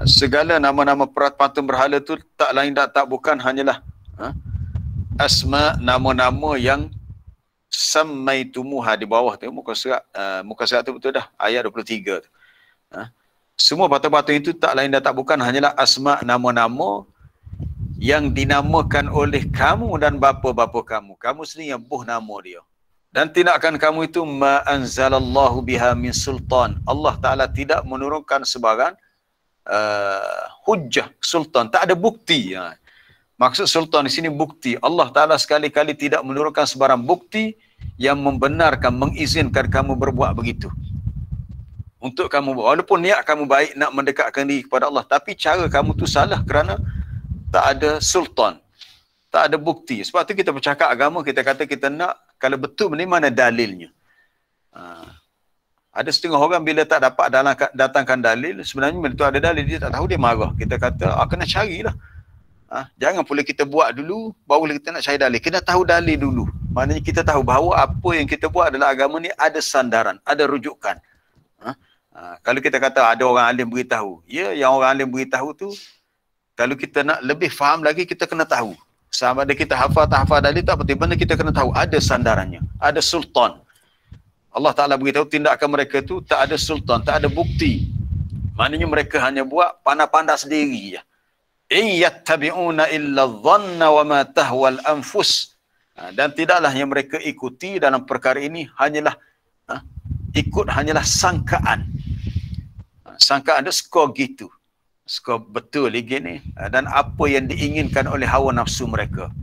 Segala nama-nama patung berhala tu tak lain tak bukan hanyalah asma, nama-nama yang sammaitumuha di bawah tu, muka surat tu betul dah, ayat 23 tu. Semua patung-patung itu tak lain tak bukan hanyalah asma, nama-nama yang dinamakan oleh kamu dan bapa-bapa kamu. Kamu sendiri yang buh nama dia. Dan tindakan kamu itu ma anzalallahu biha min sultan. Allah Ta'ala tidak menurunkan sebarang hujjah, sultan, tak ada bukti. Maksud sultan di sini bukti. Allah Ta'ala sekali-kali tidak menurunkan sebarang bukti yang membenarkan, mengizinkan kamu berbuat begitu. Untuk kamu, walaupun niat kamu baik nak mendekatkan diri kepada Allah, tapi cara kamu tu salah kerana tak ada sultan, tak ada bukti. Sebab tu kita bercakap agama, kita kata kita nak, kalau betul ni mana dalilnya. Ada setengah orang bila tak dapat datangkan dalil, sebenarnya bila tu ada dalil, dia tak tahu, dia marah. Kita kata, kena carilah. Jangan pula kita buat dulu, baru kita nak cari dalil. Kena tahu dalil dulu. Maknanya kita tahu bahawa apa yang kita buat adalah agama ni ada sandaran, ada rujukan. Kalau kita kata ada orang alim beritahu, ya, yang orang alim beritahu tu, kalau kita nak lebih faham lagi, kita kena tahu. Sama ada kita hafal tak hafal dalil tak penting, benda kita kena tahu ada sandarannya, ada sultan. Allah Ta'ala beritahu tindakan mereka tu tak ada sultan, tak ada bukti. Maknanya mereka hanya buat pandai-pandai sendiri. In yattabi'una illa dhanna wa ma tahwal anfus. Dan tidaklah yang mereka ikuti dalam perkara ini hanyalah hanyalah sangkaan. Sangkaan dia skor gitu. Skor betul lagi ni. Dan apa yang diinginkan oleh hawa nafsu mereka.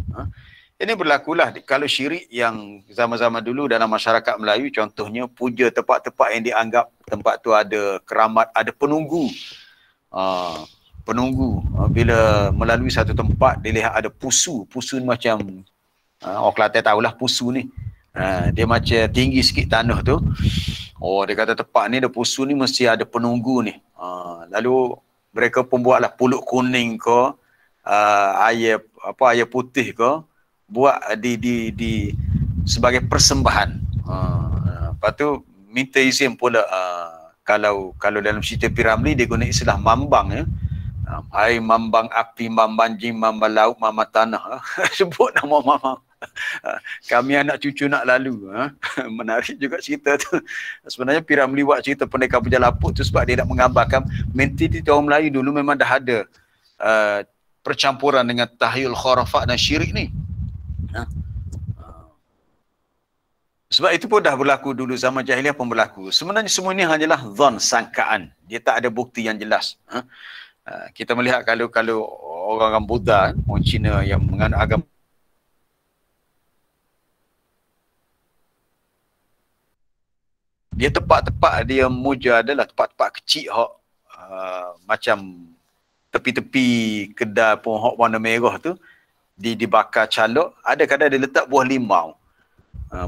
Ini berlakulah kalau syirik yang zaman-zaman dulu dalam masyarakat Melayu, contohnya puja tempat-tempat yang dianggap tempat tu ada keramat, ada penunggu. Penunggu bila melalui satu tempat dia lihat ada pusu ni macam orang Kelantan tahulah pusu ni, dia macam tinggi sikit tanah tu. Dia kata tempat ni ada pusu ni mesti ada penunggu ni. Lalu mereka pun buatlah pulut kuning ke, air putih ke, buat di sebagai persembahan. Lepas tu minta izin pula, kalau dalam cerita Piramli dia guna istilah mambang ya. Hai mambang api, mambang jin, mambang laut, mambang tanah. Sebut nama mambang. Kami anak cucu nak lalu. Menarik juga cerita tu. Sebenarnya Piramli buat cerita Pendekar Pejalaput tu sebab dia nak menggambarkan mentaliti orang Melayu dulu memang dah ada percampuran dengan tahyul khurafat dan syirik ni. Sebab itu pun dah berlaku dulu, zaman jahiliah pun berlaku. Sebenarnya semua ini hanyalah zon, sangkaan. Dia tak ada bukti yang jelas. Kita melihat kalau orang-orang Buddha, orang Cina yang menganut agama, dia tempat-tempat dia muja adalah tempat-tempat kecil macam tepi-tepi kedai pun hok warna merah tu dibakar calok, ada kadang dia letak buah limau.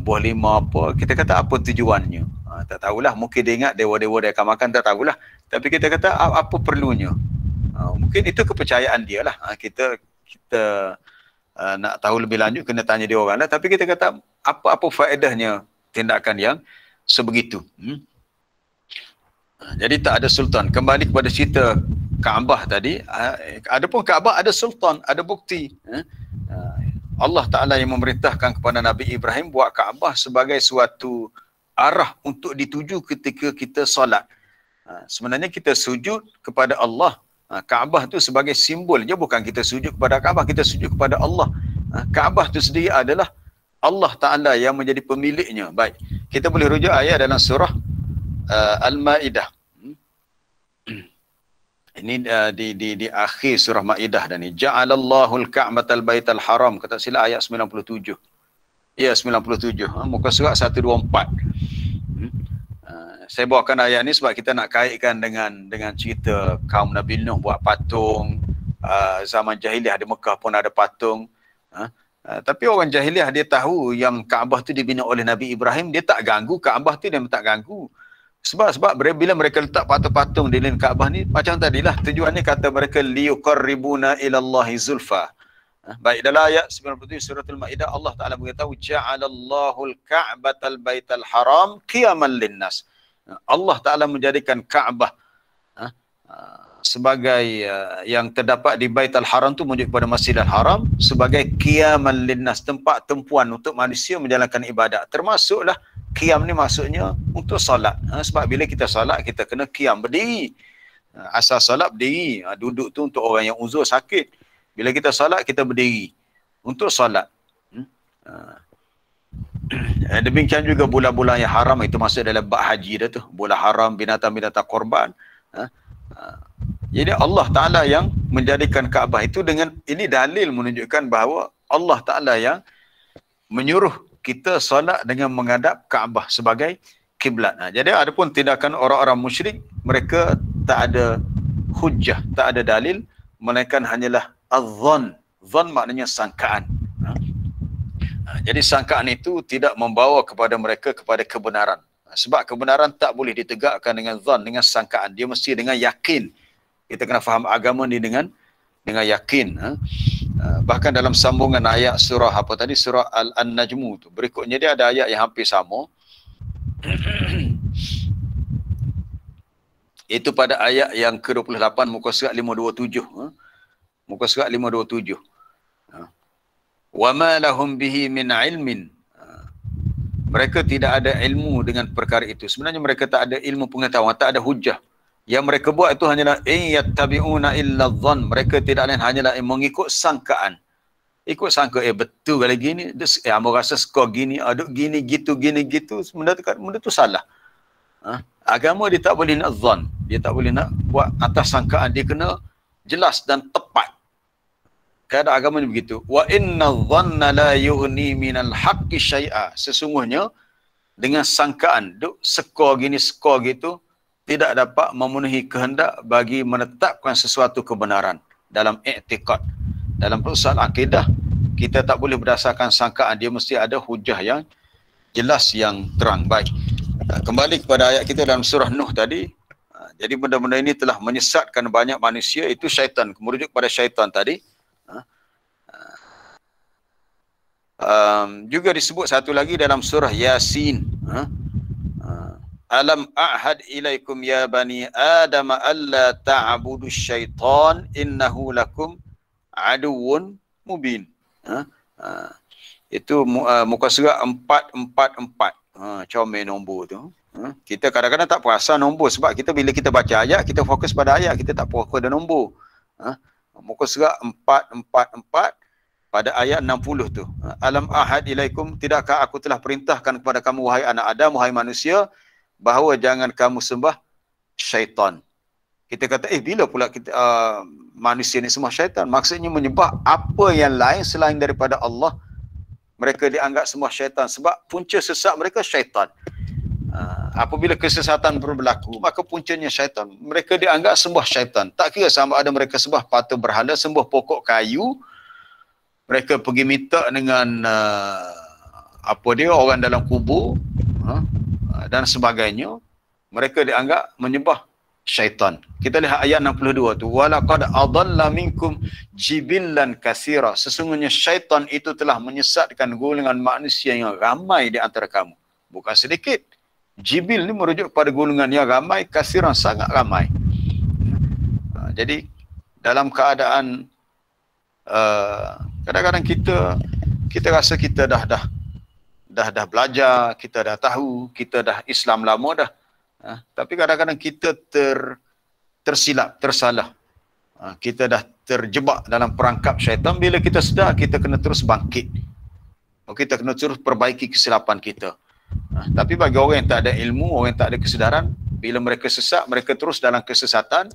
Buah limau apa, kita kata apa tujuannya, tak tahulah, mungkin dia ingat dewa-dewa dia akan makan, tak tahulah, tapi kita kata apa perlunya. Mungkin itu kepercayaan dia lah. Kita nak tahu lebih lanjut kena tanya dia orang lah, tapi kita kata apa faedahnya tindakan yang sebegitu. Jadi tak ada sultan. Kembali kepada cerita Kaabah tadi, adapun Kaabah ada sultan, ada bukti. Allah Ta'ala yang memerintahkan kepada Nabi Ibrahim buat Kaabah sebagai suatu arah untuk dituju ketika kita solat. Sebenarnya kita sujud kepada Allah. Kaabah tu sebagai simbol je, bukan kita sujud kepada Kaabah, kita sujud kepada Allah. Kaabah tu sendiri adalah Allah Ta'ala yang menjadi pemiliknya. Baik, kita boleh rujuk ayat dalam surah Al-Ma'idah. Ini di akhir surah Maidah dan ni, ja'alallahu al-ka'batal baital haram, kata sila ayat 97. Ya, 97. Muka surat 124. Saya bawakan ayat ni sebab kita nak kaitkan dengan cerita kaum Nabi Nuh buat patung. Zaman jahiliah di Mekah pun ada patung. Tapi orang jahiliah dia tahu yang Kaabah tu dibina oleh Nabi Ibrahim, dia tak ganggu Kaabah tu, dia tak ganggu. Sebab bila mereka letak patung-patung di dalam Kaabah ni, macam tadilah, tujuannya kata mereka liyuqarribuna ilallahi zulfa. Baik, dalam ayat 97 surah Al-Ma'idah, Allah Ta'ala beritahu, ja'alallahu al-ka'batal baital haram qiyaman linnas. Allah Ta'ala menjadikan Kaabah sebagai yang terdapat di Baitul Haram tu menuju kepada Masjidil Haram sebagai qiyaman linnas, tempat tempuan untuk manusia menjalankan ibadat. Termasuklah qiyam ni maksudnya untuk solat. Sebab bila kita solat kita kena qiyam, berdiri. Asal solat berdiri. Duduk tu untuk orang yang uzur sakit. Bila kita solat kita berdiri untuk solat. Demikian juga bulan-bulan yang haram itu masuk dalam bab haji dah tu. Bulan haram, binatang-binatang korban. Jadi Allah Ta'ala yang menjadikan Kaabah itu, dengan ini dalil menunjukkan bahawa Allah Ta'ala yang menyuruh kita solat dengan menghadap Kaabah sebagai kiblat. Jadi adapun tindakan orang-orang musyrik, mereka tak ada hujjah, tak ada dalil, melainkan hanyalah az-zan. Zan maknanya sangkaan. Jadi sangkaan itu tidak membawa kepada mereka kepada kebenaran. Sebab kebenaran tak boleh ditegakkan dengan zan, dengan sangkaan. Dia mesti dengan yakin. Kita kena faham agama ni dengan yakin. Bahkan dalam sambungan ayat surah apa tadi, surah An-Najmu tu, berikutnya dia ada ayat yang hampir sama. Itu pada ayat yang ke-28 muka surat 527. Muka surat 527. Wa ma lahum bihi min ilmin. Mereka tidak ada ilmu dengan perkara itu. Sebenarnya mereka tak ada ilmu pengetahuan, tak ada hujah. Yang mereka buat itu hanyalah yattabi'una illa dhann. Mereka tidak lain hanyalah mengikut sangkaan. Ikut sangka, betul kali gini, hamba rasa skor gini, aduk gini gitu. Benda tu salah. Agama dia tak boleh nak dhann. Dia tak boleh nak buat atas sangkaan. Dia kena jelas dan tepat. Keadaan agamanya begitu. Wa inna dhanna la yughni minal haqqi syai'a. Sesungguhnya dengan sangkaan duk skor gini skor gitu tidak dapat memenuhi kehendak bagi menetapkan sesuatu kebenaran dalam i'tiqad. Dalam persoalan akidah, kita tak boleh berdasarkan sangkaan, dia mesti ada hujah yang jelas, yang terang. Baik. Kembali kepada ayat kita dalam surah Nuh tadi. Jadi benda-benda ini telah menyesatkan banyak manusia, itu syaitan, merujuk pada syaitan tadi. Juga disebut satu lagi dalam surah Yasin. Alam a'had ilaikum ya bani Adam alla ta'budu syaitan innahu lakum aduwwun mubin. Itu muka surat 444. Comel nombor tu. Kita kadang-kadang tak perasan nombor sebab kita bila kita baca ayat, kita fokus pada ayat, kita tak fokus pada nombor. Muka surat 444 pada ayat 60 tu. Alam ahad ilaikum, tidakkah aku telah perintahkan kepada kamu wahai anak Adam, wahai manusia, bahawa jangan kamu sembah syaitan. Kita kata, bila pula kita manusia ni sembah syaitan? Maksudnya menyembah apa yang lain selain daripada Allah. Mereka dianggap sembah syaitan sebab punca sesat mereka syaitan. Apabila kesesatan berlaku, maka puncanya syaitan. Mereka dianggap sembah syaitan. Tak kira sama ada mereka sembah patung berhala, sembah pokok kayu, mereka pergi minta dengan orang dalam kubur, dan sebagainya. Mereka dianggap menyembah syaitan. Kita lihat ayat 62 tu. Walaqad adalla minkum jibillan katsira. Sesungguhnya syaitan itu telah menyesatkan golongan manusia yang ramai di antara kamu. Bukan sedikit. Jibil ni merujuk pada golongan yang ramai, katsiran sangat ramai. Jadi dalam keadaan kadang-kadang kita rasa kita dah belajar, kita dah tahu, kita dah Islam lama dah. Tapi kadang-kadang kita tersilap, tersalah. Kita dah terjebak dalam perangkap syaitan. Bila kita sedar, kita kena terus bangkit. Kita kena terus perbaiki kesilapan kita. Tapi bagi orang yang tak ada ilmu, orang yang tak ada kesedaran, bila mereka sesat, mereka terus dalam kesesatan.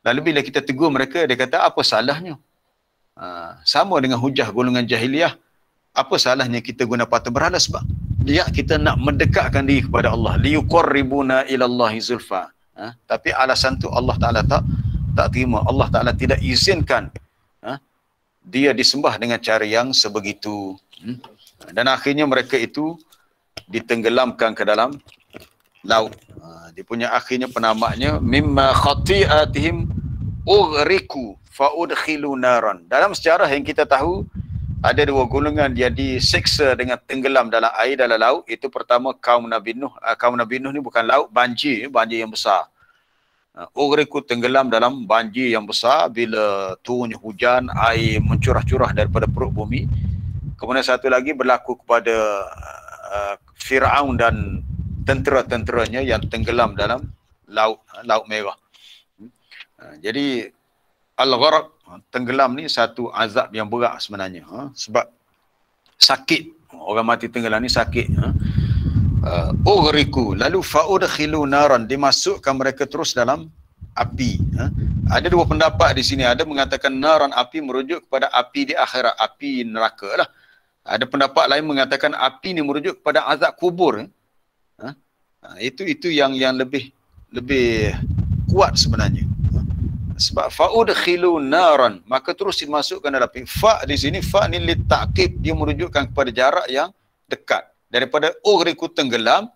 Lalu bila kita tegur mereka, dia kata, apa salahnya? Sama dengan hujah golongan jahiliah. Apa salahnya kita guna patung berhala? Sebab kita nak mendekatkan diri kepada Allah. Liyuqarribuna ilallahi zulfa. Tapi alasan tu Allah Ta'ala tak terima. Allah Ta'ala tidak izinkan dia disembah dengan cara yang sebegitu. Dan akhirnya mereka itu ditenggelamkan ke dalam laut. Dia punya akhirnya penamaannya mimma khati'atihim ughriku fa'udkhilu naran. Dalam sejarah yang kita tahu, ada dua golongan yang diseksa dengan tenggelam dalam air, dalam laut. Itu pertama kaum Nabi Nuh. Kaum Nabi Nuh ni bukan laut, banjir yang besar. Ughriku tenggelam dalam banjir yang besar bila turunnya hujan, air mencurah-curah daripada perut bumi. Kemudian satu lagi berlaku kepada Fir'aun dan tentera-tenteranya yang tenggelam dalam laut merah. Jadi al-gharq, tenggelam ni satu azab yang berat sebenarnya. Sebab sakit. Orang mati tenggelam ni sakit. Ughriku, lalu fa'udkhilu naran, dimasukkan mereka terus dalam api. Ada dua pendapat di sini. Ada mengatakan naran, api merujuk kepada api di akhirat, api neraka lah. Ada pendapat lain mengatakan api ni merujuk kepada azab kubur. Itu yang lebih kuat sebenarnya. Sebab fa'udkhilu naran, maka terus dimasukkan dalam api. Fa di sini, fa ni litakib, dia merujukkan kepada jarak yang dekat. Daripada ughriku tenggelam,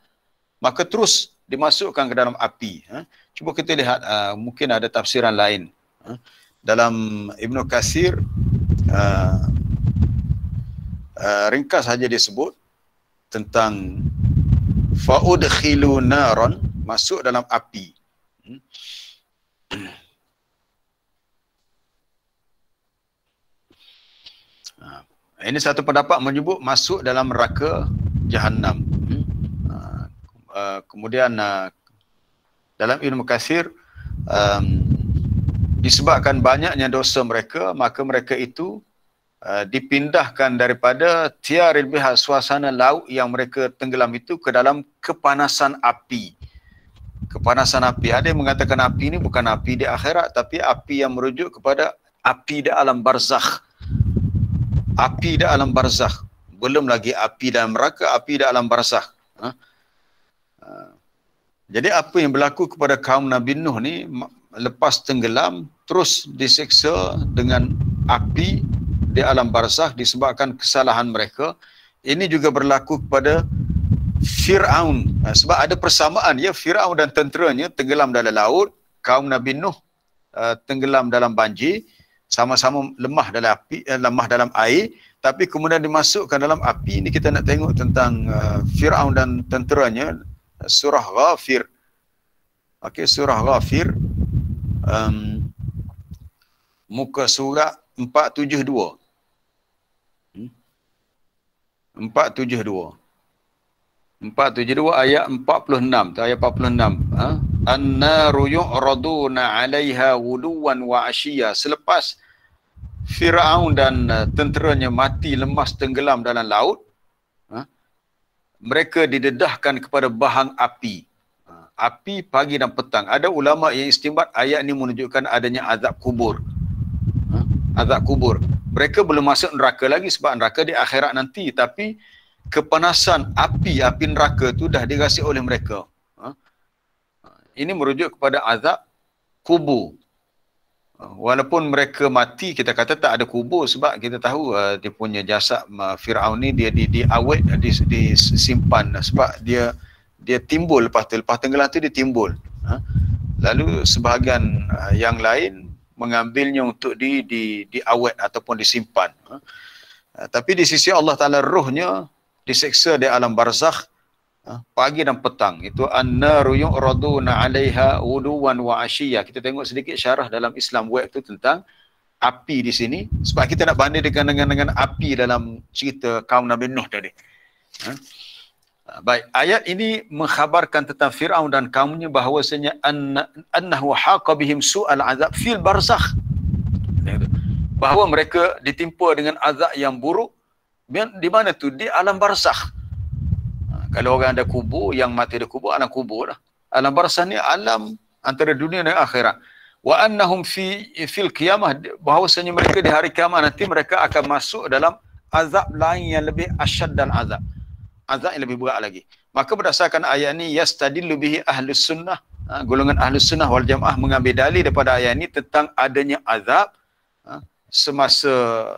maka terus dimasukkan ke dalam api. Cuba kita lihat, mungkin ada tafsiran lain. Dalam Ibnu Katsir, ringkas saja disebut tentang fa'udkhilu naran, masuk dalam api. Ini satu pendapat menyebut masuk dalam neraka Jahannam. Kemudian dalam Ibnu Katsir, disebabkan banyaknya dosa mereka, maka mereka itu dipindahkan daripada tiaril bihar, suasana laut yang mereka tenggelam itu, ke dalam kepanasan api. Kepanasan api. Ada yang mengatakan api ini bukan api di akhirat, tapi api yang merujuk kepada api di alam barzakh. api di alam barzakh. Belum lagi api dalam neraka, api di alam barzakh. Jadi apa yang berlaku kepada kaum Nabi Nuh ni, lepas tenggelam terus diseksa dengan api di alam barzakh disebabkan kesalahan mereka. Ini juga berlaku kepada Fir'aun. Sebab ada persamaan ya, Fir'aun dan tenteranya tenggelam dalam laut, kaum Nabi Nuh tenggelam dalam banjir, sama-sama lemah dalam api, lemah dalam air, tapi kemudian dimasukkan dalam api. Ini kita nak tengok tentang Fir'aun dan tenteranya, surah Ghafir. Okey, surah Ghafir, muka surat 472. 472 ayat 46. Ayat 46. An-naru yu'raduna 'alaiha wuduwan wa 'ashiyya. Selepas Firaun dan tenteranya mati lemas tenggelam dalam laut, mereka didedahkan kepada bahang api. Api pagi dan petang. Ada ulama yang istinbat ayat ini menunjukkan adanya azab kubur. Azab kubur. Mereka belum masuk neraka lagi sebab neraka di akhirat nanti, tapi kepanasan api neraka tu dah dirasai oleh mereka. Ini merujuk kepada azab kubur. Walaupun mereka mati, kita kata tak ada kubur sebab kita tahu dia punya jasad Firaun ni dia diawet, disimpan sebab dia timbul lepas tenggelam tu dia timbul. Lalu sebahagian yang lain mengambilnya untuk diawet ataupun disimpan. Tapi di sisi Allah Ta'ala rohnya diseksa di alam barzakh pagi dan petang. Itu an-naru yu'raduna 'alaiha wuduwan wa 'ashiyya. Kita tengok sedikit syarah dalam Islam Web tu tentang api di sini sebab kita nak banding dengan api dalam cerita kaum Nabi Nuh tadi. Baik, ayat ini mengkhabarkan tentang Firaun dan kaumnya bahawasanya annahu haqa bihim su'al azab fil barzakh. Bahawa mereka ditimpa dengan azab yang buruk di mana tu? Di alam barzakh. Kalau orang ada kubur, yang mati ada kubur, alam kubur lah. Alam barzakh ni alam antara dunia dan akhirat. Wa annahum fil qiyamah, bahawasanya mereka di hari kiamat nanti mereka akan masuk dalam azab lain yang lebih asyad dan azab yang lebih berat lagi. Maka berdasarkan ayat ini yastadillu bihi ahlus sunnah, golongan ahlus sunnah wal jamaah mengambil dalil daripada ayat ini tentang adanya azab semasa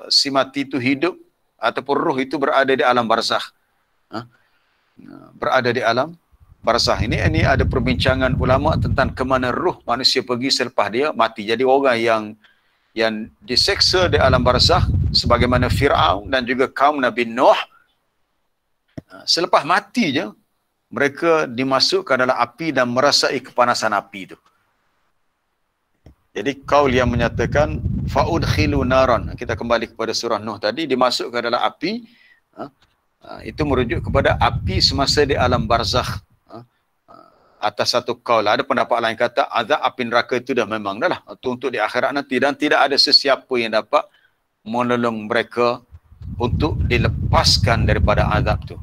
si mati itu hidup ataupun roh itu berada di alam barzakh. Berada di alam barzakh. Ini ada perbincangan ulama tentang ke mana roh manusia pergi selepas dia mati. Jadi orang yang diseksa di alam barzakh sebagaimana Fir'aun dan juga kaum Nabi Nuh, selepas mati je mereka dimasukkan dalam api dan merasai kepanasan api itu. Jadi kaul yang menyatakan fa'udkhilu naran, kita kembali kepada surah Nuh tadi, dimasukkan dalam api, itu merujuk kepada api semasa di alam barzakh. Atas satu kaul, ada pendapat lain kata azab api neraka itu dah memang dah lah untuk di akhirat nanti, dan tidak ada sesiapa yang dapat menolong mereka untuk dilepaskan daripada azab tu.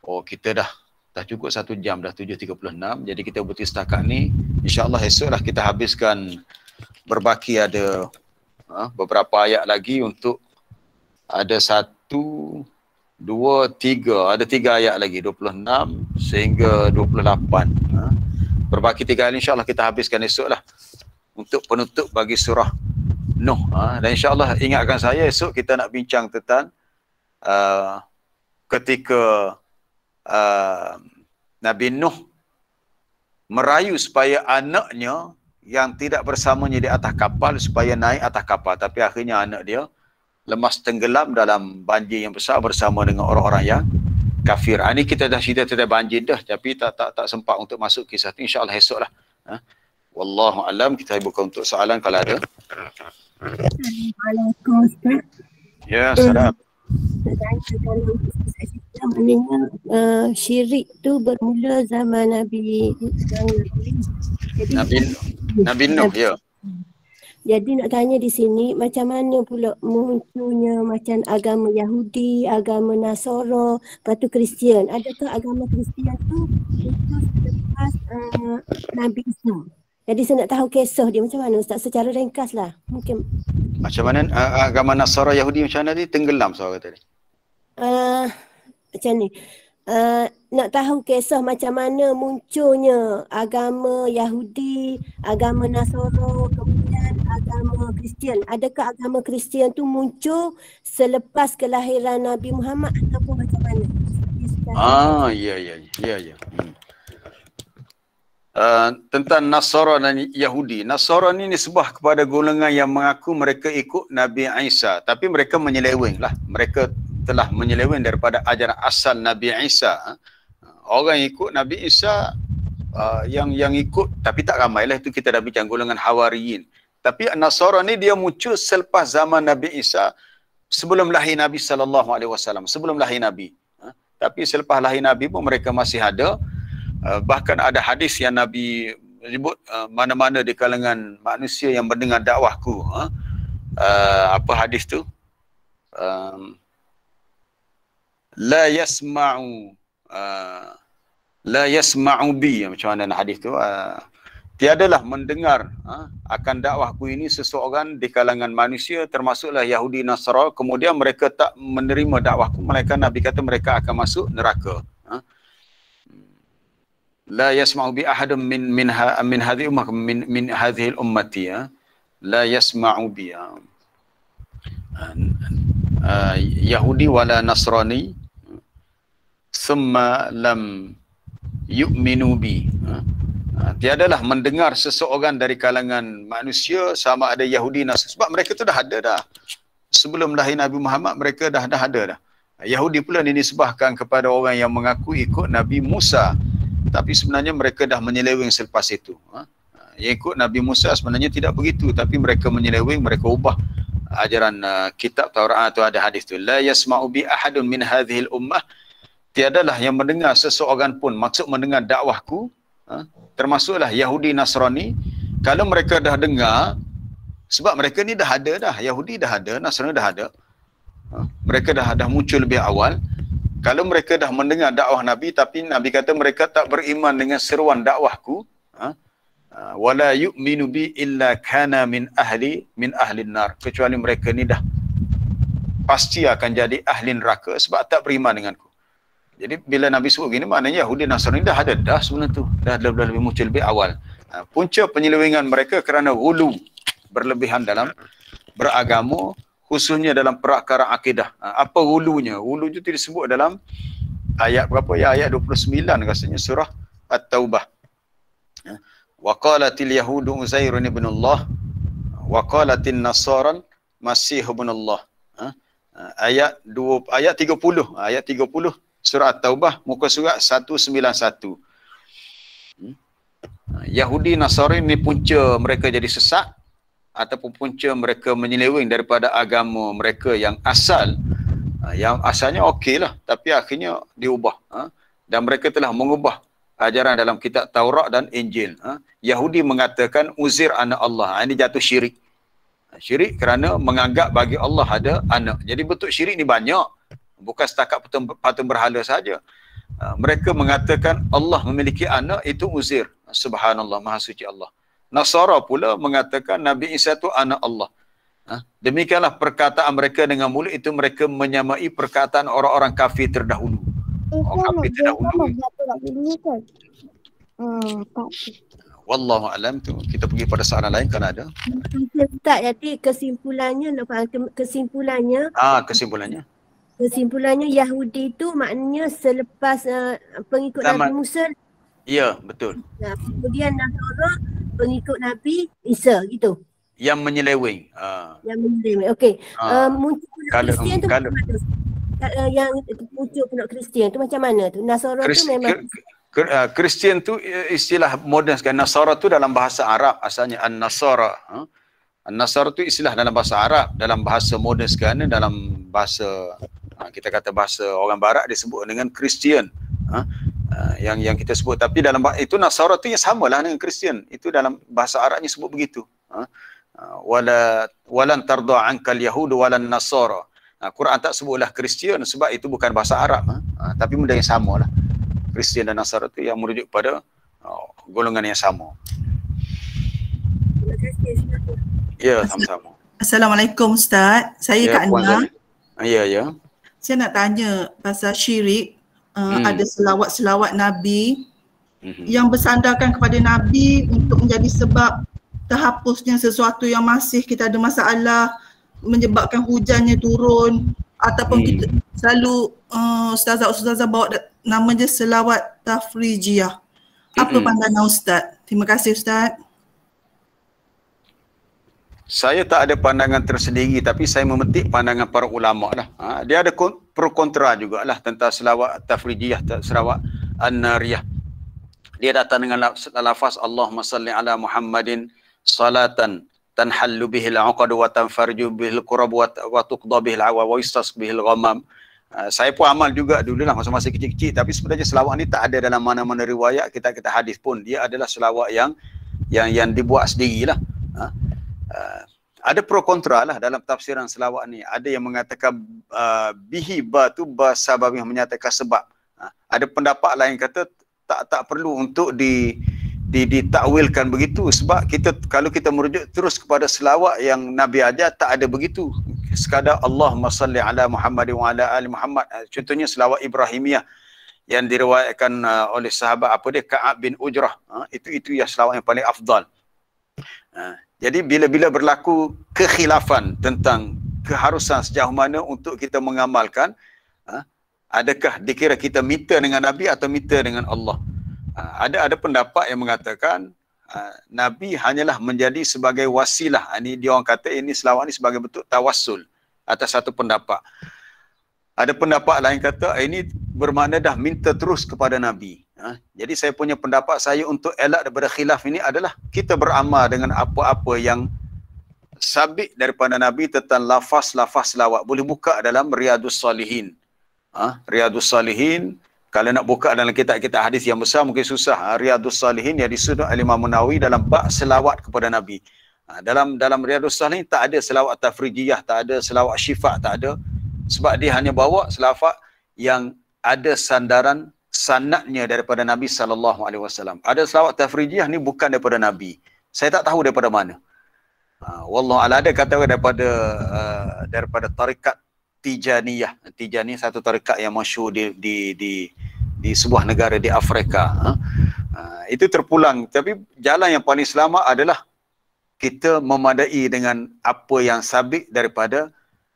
Oh, kita dah cukup 1 jam, dah 7.36. Jadi kita berhenti setakat ni. InsyaAllah esoklah kita habiskan, berbaki ada beberapa ayat lagi untuk ada 1, 2, 3. Ada 3 ayat lagi, 26 sehingga 28. Berbaki 3 kali, insyaAllah kita habiskan esoklah untuk penutup bagi surah Nuh. Dan insyaAllah ingatkan saya esok kita nak bincang tentang ketika Nabi Nuh merayu supaya anaknya yang tidak bersamanya di atas kapal supaya naik atas kapal, tapi akhirnya anak dia lemas tenggelam dalam banjir yang besar bersama dengan orang-orang yang kafir. Ini kita dah cerita tentang banjir dah, tapi tak sempat untuk masuk kisah tu. InsyaAllah esoklah. Wallahu alam. Kita buka untuk soalan kalau ada. Assalamualaikum Ustaz. Ya, salam. Maknanya syirik tu bermula zaman Nabi Nuh, ya. Jadi nak tanya di sini, macam mana pula munculnya macam agama Yahudi, agama Nasara, lepas tu Kristian. Adakah agama Kristian tu itu selepas Nabi Isa? Jadi saya nak tahu kisah dia macam mana Ustaz, secara ringkas lah. Mungkin Macam mana agama Nasara Yahudi macam mana tadi? Tenggelam soal tadi. macam ni. Nak tahu kisah macam mana munculnya agama Yahudi, agama Nasara, kemudian agama Kristian. Adakah agama Kristian tu muncul selepas kelahiran Nabi Muhammad ataupun macam mana? Ya. Tentang Nasara dan Yahudi. Nasara ni nisbah kepada golongan yang mengaku mereka ikut Nabi Isa, tapi mereka menyeleweng lah. Mereka telah menyeleweng daripada ajaran asal Nabi Isa. Orang ikut Nabi Isa yang ikut, tapi tak ramai lah, itu kita dah bincang golongan Hawariyin. Tapi Nasara ni dia muncul selepas zaman Nabi Isa, sebelum lahir Nabi SAW, sebelum lahir Nabi. Tapi selepas lahir Nabi pun mereka masih ada. Bahkan ada hadis yang Nabi sebut, mana-mana di kalangan manusia yang mendengar dakwahku. Apa hadis tu? La yasma'u bi. Macam mana hadis tu? Tiadalah mendengar akan dakwahku ini seseorang di kalangan manusia, termasuklah Yahudi Nasara, kemudian mereka tak menerima dakwahku, melainkan Nabi kata mereka akan masuk neraka. La yasma'u bi ahadun min hadhihi ummah min hadhihi ummati. La yasma'u bi Yahudi wala Nasrani thumma lam yu'minu bi. Tiadalah mendengar seseorang dari kalangan manusia sama ada Yahudi Nasrani, sebab mereka tu dah ada dah. Sebelum lahir Nabi Muhammad mereka dah ada dah. Yahudi pula dinisbahkan kepada orang yang mengaku ikut Nabi Musa, tapi sebenarnya mereka dah menyeleweng selepas itu. Yang ikut Nabi Musa sebenarnya tidak begitu, tapi mereka menyeleweng, mereka ubah ajaran kitab Taurat atau ada hadis tu. La yasma'u bi ahadun min hadhil ummah. Tiadalah yang mendengar seseorang pun, maksud mendengar dakwahku, termasuklah Yahudi Nasrani, kalau mereka dah dengar, sebab mereka ni dah ada dah, Yahudi dah ada, Nasrani dah ada. Mereka dah muncul lebih awal. Kalau mereka dah mendengar dakwah Nabi, tapi Nabi kata mereka tak beriman dengan seruan dakwahku, wala yu'minu bi illa kana min ahli nar, kecuali mereka ni dah pasti akan jadi ahli neraka sebab tak beriman denganku. Jadi bila Nabi sebut gini, maknanya Yahudi Nasrani dah ada dah sebenarnya tu, dah lebih muncul lebih awal. Punca penyelewengan mereka kerana ghulu, berlebihan dalam beragama, khususnya dalam perkara akidah. Apa hulunya? Hulu itu disebut dalam ayat berapa? Ya, ayat 29 rasanya surah At-Taubah. Wa qalatil yahudu Uzairun ibn Allah wa qalatin nasaran Masih ibn Allah. Ayat 30, ayat 30 surah At-Taubah, muka surat 191. Yahudi Nasrani ni punca mereka jadi sesat, ataupun punca mereka menyeleweng daripada agama mereka yang asalnya okey lah, tapi akhirnya diubah. Dan mereka telah mengubah ajaran dalam kitab Taurat dan Injil. Yahudi mengatakan Uzair anak Allah. Ini jatuh syirik. Syirik kerana menganggap bagi Allah ada anak. Jadi bentuk syirik ni banyak, bukan setakat patung berhala saja. Mereka mengatakan Allah memiliki anak, itu Uzair. Subhanallah, maha suci Allah. Nasara pula mengatakan Nabi Isa itu anak Allah. Demikianlah perkataan mereka dengan mulut itu, mereka menyamai perkataan orang-orang kafir terdahulu. Orang kafir terdahulu. Wallahu alam, tu kita pergi pada soalan lain kalau ada. Ustaz, jadi kesimpulannya kesimpulannya Yahudi itu maknanya selepas pengikut Nabi Musa. Ya, betul. Kemudian Nasara pengikut Nabi Isa gitu. Yang menyeleweng. Yang menyeleweng. Okey. Muncul Kristian tu macam mana? Yang muncul pula Kristian tu macam mana tu? Nasara tu memang Kristian tu istilah moden sekarang. Nasara tu dalam bahasa Arab asalnya An-Nasara. An-Nasara tu istilah dalam bahasa Arab, dalam bahasa moden sekarang, dalam bahasa kita kata bahasa orang barat disebut dengan Kristian. Yang kita sebut, tapi dalam itu Nasara tu yang samalah dengan Kristian. Itu dalam bahasa Arabnya sebut begitu. Walan tarda ankal yahud walan nasara. Quran tak sebutlah Kristian sebab itu bukan bahasa Arab, tapi benda yang samalah. Kristian dan Nasara tu yang merujuk pada golongan yang sama. Terima kasih Ustaz. Ya, sama-sama. Assalamualaikum Ustaz. Saya Kak Puan Ana. Zainal. Ya, ya. Saya nak tanya pasal syirik. Ada selawat-selawat Nabi yang bersandarkan kepada Nabi untuk menjadi sebab terhapusnya sesuatu yang masih kita ada masalah, menyebabkan hujannya turun, ataupun kita selalu ustazah bawa nama je selawat tafrijiyah. Apa pandangan Ustaz? Terima kasih Ustaz. Saya tak ada pandangan tersendiri, tapi saya memetik pandangan para ulama lah. Dia ada pro kontra jugalah tentang selawat tafrijiyah, selawat an-nariyah. Dia datang dengan lafaz Allahumma salli ala Muhammadin salatan tanhallu bihil uqad wa tanfarju bihil qurab wa tuqda bihil awa wa yustas bihil ghamam. Saya pun amal juga dulu lah masa-masa kecil-kecil, tapi sebenarnya selawat ni tak ada dalam mana-mana riwayat kita hadis pun. Dia adalah selawat yang dibuat sendirilah. Ada pro kontra lah dalam tafsiran selawat ni. Ada yang mengatakan bihi ba tu ba sabab yang menyatakan sebab. Ada pendapat lain kata tak perlu untuk ditakwilkan begitu, sebab kalau kita merujuk terus kepada selawat yang Nabi ajar tak ada begitu. Sekadar Allahumma salli ala Muhammad wa ala ali Muhammad. Contohnya selawat Ibrahimiyah yang diriwayatkan oleh sahabat Ka'ab bin Ujrah. Itu yang selawat yang paling afdal. Jadi bila berlaku kekhilafan tentang keharusan sejauh mana untuk kita mengamalkan, adakah dikira kita minta dengan Nabi atau minta dengan Allah? Ada pendapat yang mengatakan Nabi hanyalah menjadi sebagai wasilah. Ini dia orang kata ini selawat ni sebagai bentuk tawassul atas satu pendapat. Ada pendapat lain kata ini bermakna dah minta terus kepada Nabi. Jadi saya punya pendapat saya untuk elak daripada khilaf ini adalah kita beramal dengan apa-apa yang sabit daripada Nabi tentang lafaz-lafaz selawat. Boleh buka dalam Riyadus Salihin. Riyadus Salihin, kalau nak buka dalam kitab-kitab hadis yang besar mungkin susah. Riyadus Salihin yang disusun oleh Imam Nawawi dalam bab selawat kepada Nabi. Dalam Riyadus Salihin tak ada selawat tafrijiyah, tak ada selawat syifa, tak ada. Sebab dia hanya bawa selawat yang ada sanadnya daripada Nabi SAW. Ada selawat tafrijiyah ni bukan daripada Nabi. Saya tak tahu daripada mana. Wallahualam, ada kata daripada tarikat Tijaniyah. Tijaniyah satu tarikat yang masyhur di sebuah negara di Afrika. Itu terpulang. Tapi jalan yang paling selamat adalah kita memadai dengan apa yang sabit daripada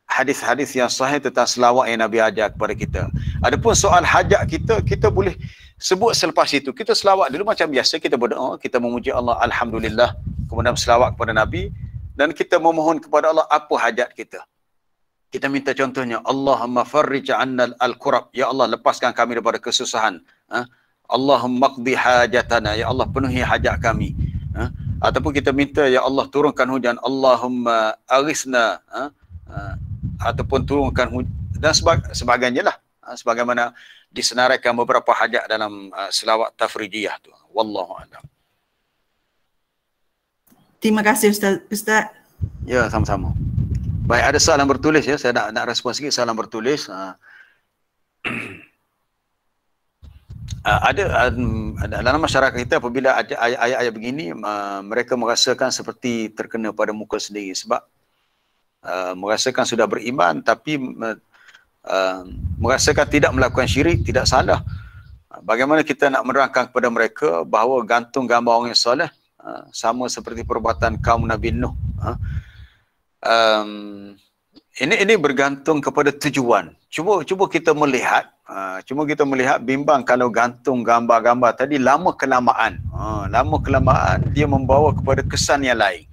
hadis-hadis yang sahih tentang selawat yang Nabi ajar kepada kita. Adapun soal hajat kita boleh sebut selepas itu. Kita selawat dulu macam biasa, kita berdoa, kita memuji Allah, alhamdulillah, kemudian selawat kepada Nabi, dan kita memohon kepada Allah apa hajat kita. Kita minta contohnya, Allahumma farrij 'anna al-kurab, ya Allah lepaskan kami daripada kesusahan. Allahumma qdi hajatana, ya Allah penuhi hajat kami. Ataupun kita minta, ya Allah turunkan hujan, Allahumma aghithna, ataupun turunkan hujan, dan sebagainya lah. Sebagaimana disenaraikan beberapa hajat dalam selawat tafrijiyah tu. Wallahu a'lam. Terima kasih Ustaz. Ya, sama-sama. Baik, ada soalan bertulis ya. Saya nak respon sikit soalan bertulis. Ada dalam masyarakat kita apabila ada ayat-ayat begini, mereka merasakan seperti terkena pada muka sendiri, sebab merasakan sudah beriman tapi merasakan tidak melakukan syirik, tidak salah. Bagaimana kita nak menerangkan kepada mereka bahawa gantung gambar orang yang soleh sama seperti perbuatan kaum Nabi Nuh. Ini bergantung kepada tujuan. Cuba kita melihat, bimbang kalau gantung gambar-gambar tadi lama kelamaan dia membawa kepada kesan yang lain.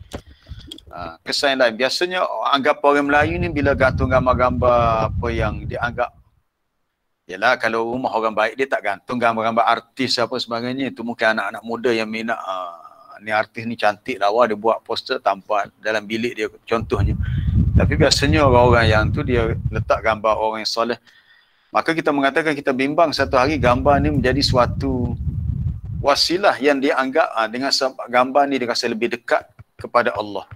Kesan yang lain. Biasanya anggap orang Melayu ni bila gantung gambar-gambar apa yang dianggap, yalah kalau rumah orang baik dia tak gantung gambar-gambar artis apa sebagainya. Itu mungkin anak-anak muda yang minat, ni artis ni cantik lawa, dia buat poster tampak dalam bilik dia contohnya. Tapi biasanya orang-orang yang tu dia letak gambar orang yang soleh. Maka kita mengatakan kita bimbang satu hari gambar ni menjadi suatu wasilah yang dia anggap dengan gambar ni dia rasa lebih dekat kepada Allah.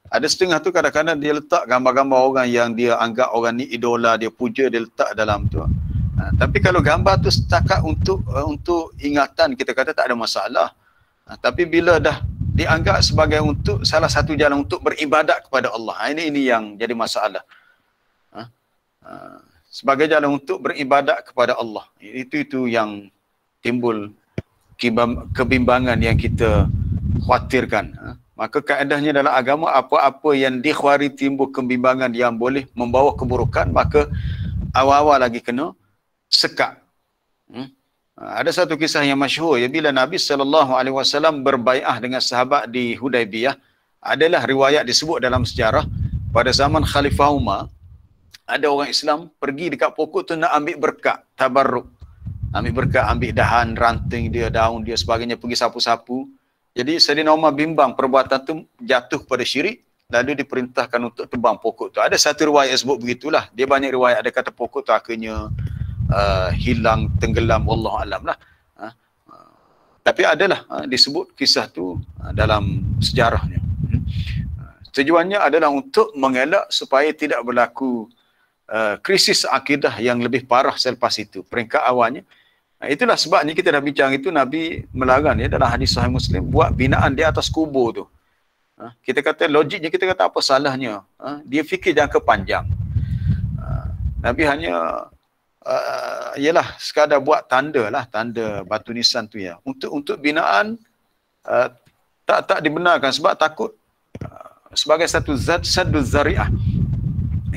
Ada setengah tu kadang-kadang dia letak gambar-gambar orang yang dia anggap orang ni idola, dia puja, dia letak dalam tu. Tapi kalau gambar tu setakat untuk ingatan, kita kata tak ada masalah. Tapi bila dah dianggap sebagai untuk salah satu jalan untuk beribadat kepada Allah. Ini yang jadi masalah. Sebagai jalan untuk beribadat kepada Allah. Itu yang timbul kebimbangan yang kita khawatirkan. Maka kaedahnya dalam agama, apa-apa yang dikhawari timbul kebimbangan yang boleh membawa keburukan, maka awal-awal lagi kena sekat. Ada satu kisah yang masyhur, ya, bila Nabi SAW berbai'ah dengan sahabat di Hudaibiyah, adalah riwayat disebut dalam sejarah, pada zaman Khalifah Umar, ada orang Islam pergi dekat pokok tu nak ambil berkat, tabarruk. Ambil berkat, ambil dahan, ranting dia, daun dia, sebagainya, pergi sapu-sapu. Jadi Sayyidina Umar bimbang perbuatan tu jatuh kepada syirik, lalu diperintahkan untuk tebang pokok tu. Ada satu riwayat sebut begitulah. Dia banyak riwayat, ada kata pokok tu akhirnya hilang, tenggelam, wallahu alam lah. Tapi adalah disebut kisah tu dalam sejarahnya. Tujuannya adalah untuk mengelak supaya tidak berlaku krisis akidah yang lebih parah selepas itu. Peringkat awalnya. Itulah sebabnya kita dah bincang itu, Nabi melarang ya dalam hadis Sahih Muslim buat binaan di atas kubur tu. Kita kata logiknya, kita kata apa salahnya? Dia fikir jangka panjang. Nabi hanya ialah sekadar buat tanda lah, tanda batu nisan tu ya. Untuk binaan tak dibenarkan sebab takut sebagai satu zat saddu zari'ah.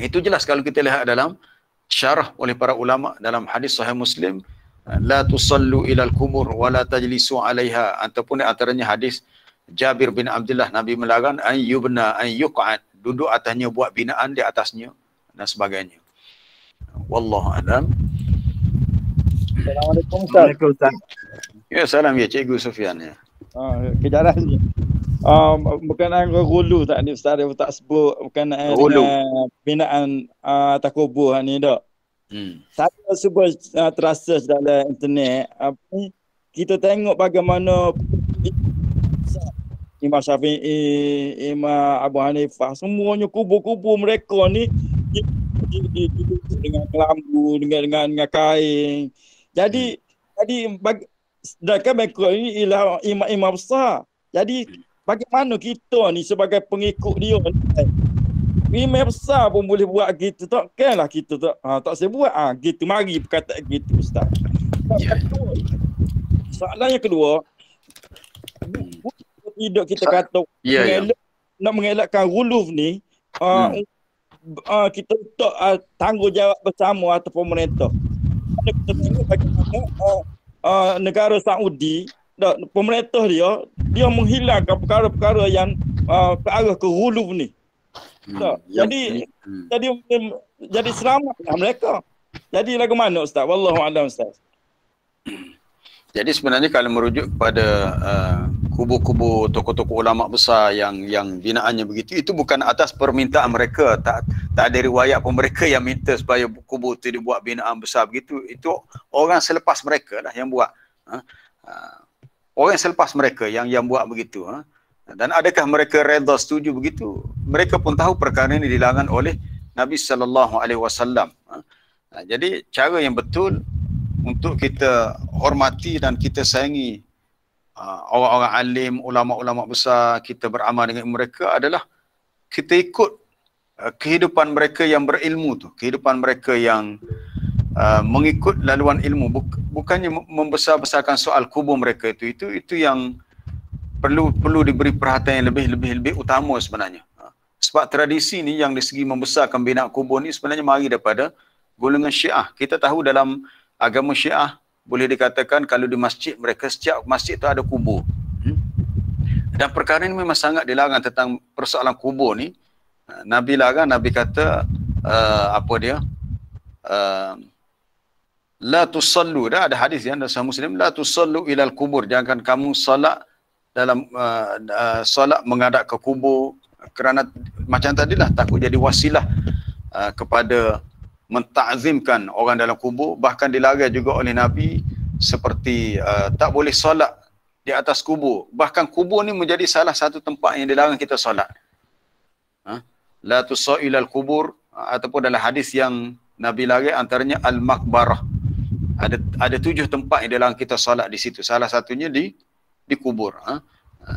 Itu jelas kalau kita lihat dalam syarah oleh para ulama dalam hadis Sahih Muslim, la tusallu ilal kubur wa la tajlisu alaiha, ataupun antaranya hadis Jabir bin Abdullah, Nabi melarang an yubna an yuq'ad, duduk atasnya, buat binaan di atasnya dan sebagainya. Wallahu a'lam. Assalamualaikum Ustaz. Ya, salam ya Cikgu Sufian ya. Kejaran ni. Berkenaan gulu tak ni Ustaz, dia tak sebut berkenaan dengan binaan takubur ni dak. Saya sebut terasa dalam internet, kita tengok bagaimana Imam Syafi'i, Imam Abu Hanifah, semuanya kubur-kubur mereka ni ditutup dengan kelambu, dengan kain. Jadi sedangkan mereka ni ialah imam-imam besar. Jadi bagaimana kita ni sebagai pengikut dia ni, imam besar pun boleh buat gitu, takkanlah kita tak saya buat gitu, mari berkata gitu Ustaz. Soalan yang kedua, tidak kita kata nak mengelakkan guluf ni, kita tak tanggungjawab bersama atau pemerintah. Kita tengok bagaimana negara Saudi, pemerintah dia menghilangkan perkara-perkara yang ke arah ke guluf ni. Jadi selamatlah mereka. Jadi lagu mana Ustaz? Wallahu a'lam Ustaz. Jadi sebenarnya kalau merujuk kepada kubu-kubu tokoh-tokoh ulama besar yang binaannya begitu, itu bukan atas permintaan mereka. Tak ada riwayat pun mereka yang minta supaya kubu itu dibuat binaan besar begitu. Itu orang selepas mereka lah yang buat. Orang selepas mereka yang buat begitu. Dan adakah mereka redha setuju begitu? Mereka pun tahu perkara ini dilarang oleh Nabi SAW. Jadi cara yang betul untuk kita hormati dan kita sayangi orang-orang alim, ulama-ulama besar, kita beramal dengan mereka adalah kita ikut kehidupan mereka yang berilmu tu, kehidupan mereka yang mengikut laluan ilmu, bukannya membesar-besarkan soal kubur mereka itu yang perlu diberi perhatian yang lebih utama sebenarnya. Sebab tradisi ni yang dari segi membesarkan binaan kubur ni sebenarnya mari daripada golongan Syiah. Kita tahu dalam agama Syiah boleh dikatakan kalau di masjid mereka, setiap masjid tu ada kubur. Dan perkara ini memang sangat dilarang tentang persoalan kubur ni. Nabi larang, Nabi kata la tusallu, dah ada hadis yang dalam Muslim, la tusallu ilal kubur, jangan kamu salat dalam solat menghadap ke kubur, kerana macam tadilah takut jadi wasilah kepada mentakzimkan orang dalam kubur. Bahkan dilarang juga oleh Nabi seperti tak boleh solat di atas kubur. Bahkan kubur ni menjadi salah satu tempat yang dilarang kita solat. La tusallu ilal kubur, ataupun dalam hadis yang Nabi larang antaranya al-maqbarah. Ada 7 tempat yang dilarang kita solat di situ. Salah satunya di kubur.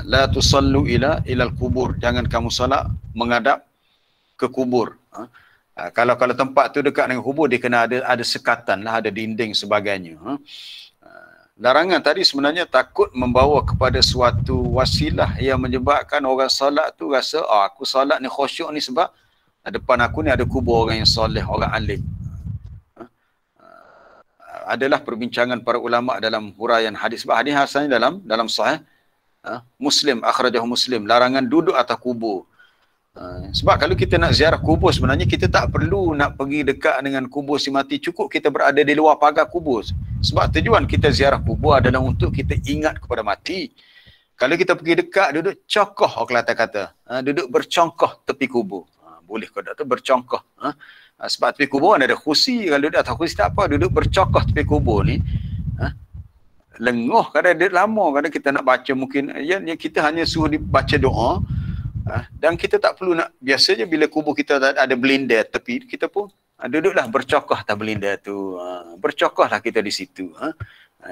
La tusallu ilal kubur. Jangan kamu solat menghadap ke kubur. Kalau tempat tu dekat dengan kubur, dia kena ada sekatan lah, ada dinding sebagainya. Larangan tadi sebenarnya takut membawa kepada suatu wasilah yang menyebabkan orang solat tu rasa, aku solat ni khusyuk ni sebab depan aku ni ada kubur orang yang soleh, orang alim. Adalah perbincangan para ulama dalam huraian hadis. Sebab hadis asalnya dalam sahih Muslim, akhrajahu Muslim, larangan duduk atas kubur. Sebab kalau kita nak ziarah kubur, sebenarnya kita tak perlu nak pergi dekat dengan kubur si mati. Cukup kita berada di luar pagar kubur. Sebab tujuan kita ziarah kubur adalah untuk kita ingat kepada mati. Kalau kita pergi dekat, duduk cokoh, orang Kelantan kata, duduk bercongkoh tepi kubur. Boleh kau tak tu bercongkoh. Sebab tepi kubur ada kursi. Kalau duduk atas kursi tak apa, duduk bercongkoh tepi kubur ni. Lenguh, kadang dia lama, kadang kita nak baca mungkin, kita hanya suruh dibaca doa. Dan kita tak perlu nak, biasanya bila kubur kita ada belinda tepi, kita pun duduklah bercokoh atas belinda tu. Bercokohlah kita di situ.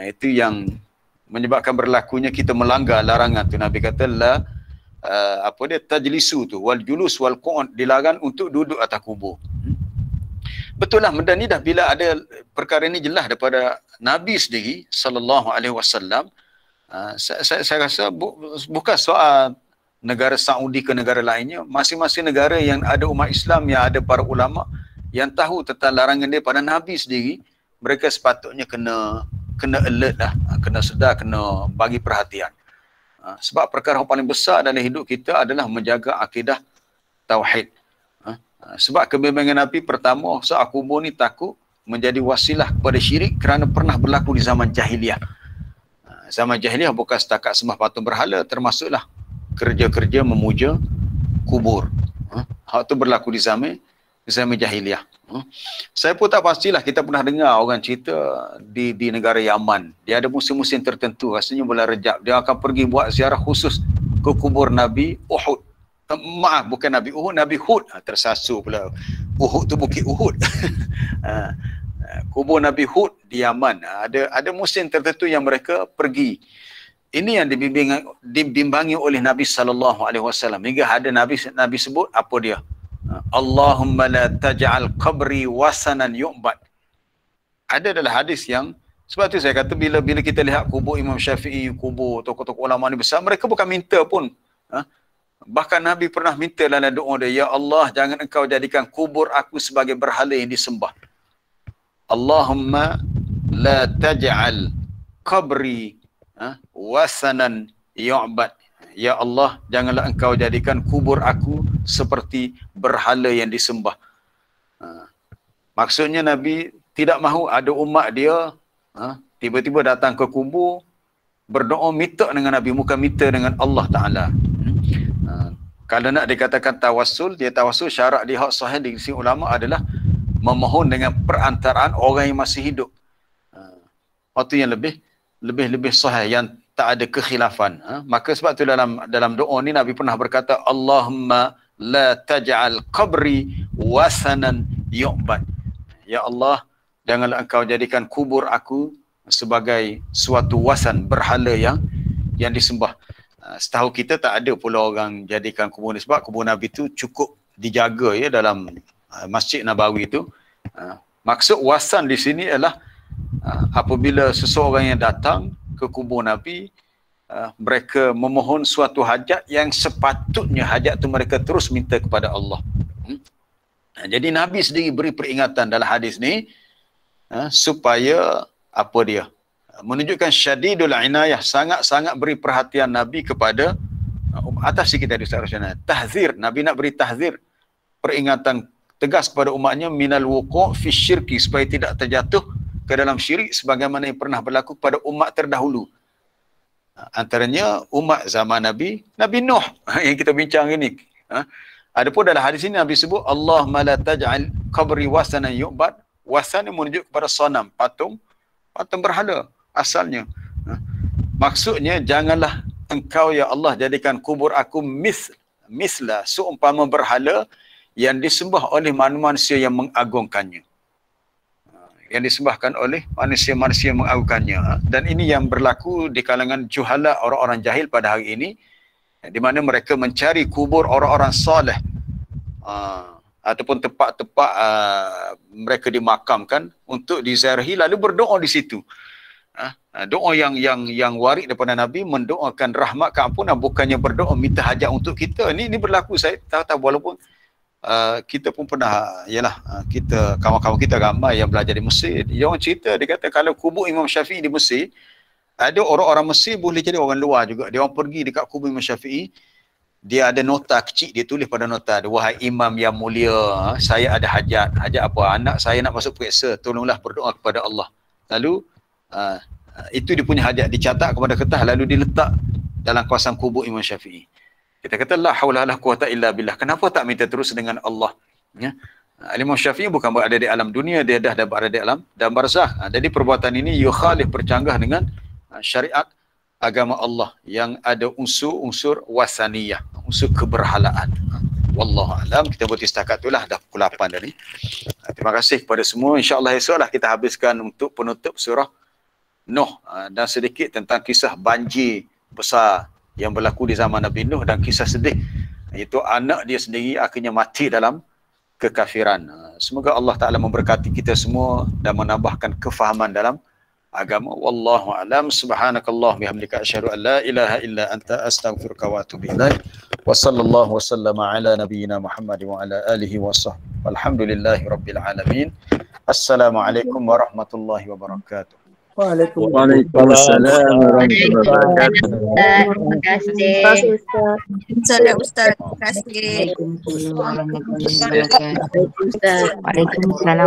Itu yang menyebabkan berlakunya kita melanggar larangan tu. Nabi kata tajlisu tu, wal julus wal qu'ud, dilarang untuk duduk atas kubur. Betul lah, benda ni dah bila ada perkara ni jelas daripada Nabi sendiri sallallahu alaihi wasallam. Saya rasa bukan soal negara Saudi ke negara lainnya, masing-masing negara yang ada umat Islam, yang ada para ulama yang tahu tentang larangan dia pada Nabi sendiri, mereka sepatutnya kena alert lah, kena sedar, kena bagi perhatian. Sebab perkara yang paling besar dalam hidup kita adalah menjaga akidah tauhid. Sebab kebimbangan Nabi pertama, soal kubur ni takut menjadi wasilah kepada syirik kerana pernah berlaku di zaman jahiliah. Zaman jahiliah bukan setakat sembah patung berhala, termasuklah kerja-kerja memuja kubur. Hal itu berlaku di zaman jahiliah. Saya pun tak pastilah, kita pernah dengar orang cerita di negara Yaman. Dia ada musim-musim tertentu, rasanya bulan Rejab, dia akan pergi buat ziarah khusus ke kubur Nabi Uhud. Maaf, bukan Nabi Uhud, Nabi Hud. Tersasul pula. Uhud tu bukit Uhud. Kubur Nabi Hud di Yaman. Ada musim tertentu yang mereka pergi. Ini yang dibimbangi oleh Nabi SAW. Hingga ada Nabi sebut apa dia? Allahumma la taj'al qabri wasanan yu'bad. Ada dalam hadis yang, sebab tu saya kata bila kita lihat kubur Imam Syafi'i, kubur tokoh-tokoh ulama ni besar, mereka bukan minta pun. Bahkan Nabi pernah minta dalam doa dia, ya Allah, jangan engkau jadikan kubur aku sebagai berhala yang disembah. Allahumma la taj'al qabri wasanan yu'bad. Ya Allah, janganlah engkau jadikan kubur aku seperti berhala yang disembah. Maksudnya Nabi tidak mahu ada umat dia tiba-tiba datang ke kubur berdoa minta dengan Nabi, bukan minta dengan Allah Ta'ala. Kalau nak dikatakan tawassul, dia tawassul syarat di hak sahih di sisi ulama adalah memohon dengan perantaraan orang yang masih hidup. Itu yang lebih sahih, yang tak ada kekhilafan. Maka sebab tu dalam doa ni Nabi pernah berkata, Allahumma la taj'al qabri wasanan yu'bad. Ya Allah, janganlah engkau jadikan kubur aku sebagai suatu wasan, berhala yang disembah. Setahu kita tak ada pula orang jadikan kubur ni, sebab kubur Nabi tu cukup dijaga ya dalam Masjid Nabawi tu. Maksud wasan di sini adalah apabila seseorang yang datang ke kubur Nabi, mereka memohon suatu hajat yang sepatutnya hajat tu mereka terus minta kepada Allah. Jadi Nabi sendiri beri peringatan dalam hadis ni supaya apa dia? Menunjukkan syadidul inayah, sangat-sangat beri perhatian Nabi kepada atas sikit tadi Ustaz Rosyana. Tahzir, Nabi nak beri tahzir, peringatan tegas kepada umatnya minal wuqu' fi syirki, supaya tidak terjatuh ke dalam syirik sebagaimana yang pernah berlaku pada umat terdahulu. Antaranya umat zaman Nabi Nuh yang kita bincang ini. Adapun dalam hadis ini Nabi sebut Allahumma la taj'al qabri wasanan yu'bad. Wasan yang menunjuk kepada sanam, patung berhala asalnya. Maksudnya janganlah engkau ya Allah jadikan kubur aku misla seumpama berhala yang disembah oleh manusia yang mengagungkannya. yang disembahkan oleh manusia-manusia yang mengagukannya. Dan ini yang berlaku di kalangan juhala, orang-orang jahil pada hari ini, di mana mereka mencari kubur orang-orang soleh ataupun tempat-tempat mereka dimakamkan untuk diziarahi, lalu berdoa di situ. Doa yang waris daripada Nabi, mendoakan rahmat keampunan, bukannya berdoa minta hajat untuk kita. Ini berlaku, saya tahu walaupun kita pun pernah, kita kawan-kawan kita ramai yang belajar di Mesir, dia orang cerita, dia kata kalau kubur Imam Syafi'i di Mesir, ada orang-orang Mesir boleh jadi orang luar juga, dia orang pergi dekat kubur Imam Syafi'i, dia ada nota kecil, dia tulis pada nota, wahai Imam yang mulia, saya ada hajat apa, anak saya nak masuk periksa, tolonglah berdoa kepada Allah. Lalu itu dia punya hajat dicatat kepada kertas, lalu diletak dalam kawasan kubur Imam Syafi'i. Kita kata la haula wala quwata illa billah. Kenapa tak minta terus dengan Allah? Ya. Imam Syafi'i bukan berada di alam dunia, dia dah berada di alam dan barzakh. Jadi perbuatan ini yukhalif, bercanggah dengan syariat agama Allah yang ada unsur-unsur wasaniyah, unsur keberhalaan. Wallahu alam. Kita berhenti setakat itulah, dah pukul 8 tadi. Terima kasih kepada semua. InsyaAllah esoklah kita habiskan untuk penutup surah Nuh dan sedikit tentang kisah banjir besar yang berlaku di zaman Nabi Nuh dan kisah sedih, iaitu anak dia sendiri akhirnya mati dalam kekafiran. Semoga Allah Ta'ala memberkati kita semua dan menambahkan kefahaman dalam agama. Wallahu a'lam. Subhanakallah bihamdika asyhadu an la ilaha illa anta astaghfiruka wa atubu ilaik. Wa sallallahu wasallama ala nabiyyina Muhammad wa ala alihi wa sahbihi. Alhamdulillahi rabbil alamin. Assalamualaikum warahmatullahi wabarakatuh. Waalaikumsalam warahmatullahi wabarakatuh. Terima kasih. Salam Ustaz. Terima kasih. Waalaikumsalam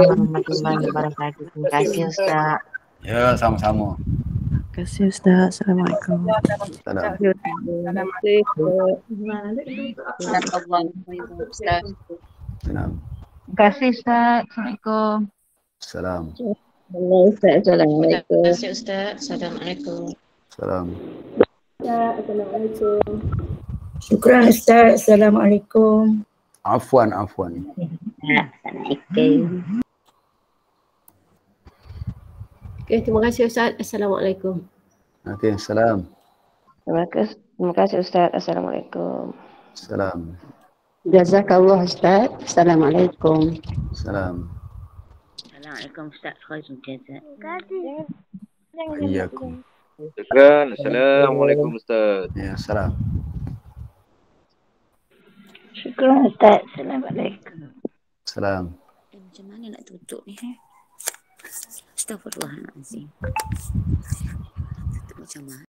warahmatullahi wabarakatuh. Terima kasih Ustaz. Ya, sama-sama. Terima kasih Ustaz. Assalamualaikum. Salam. Salam. Terima kasih Ustaz. Assalamualaikum. Salam. Terima kasih Ustaz. Assalamualaikum. Salam. Assalamualaikum. Syukran Ustaz. Assalamualaikum. Afwan. Assalamualaikum. Okay, terima kasih Ustaz. Assalamualaikum. Okey, salam. Terima kasih Ustaz. Assalamualaikum. Salam. Jazakallah Ustaz. Assalamualaikum. Salam. Assalamualaikum Ustaz. Khairul jazak. Iyyakum. Syukran. Assalamualaikum Ustaz. Ya, salam. Syukran Ustaz. Assalamualaikum. Salam. Macam mana nak tutup ni? Astaghfirullahaladzim. Tutup macam mana?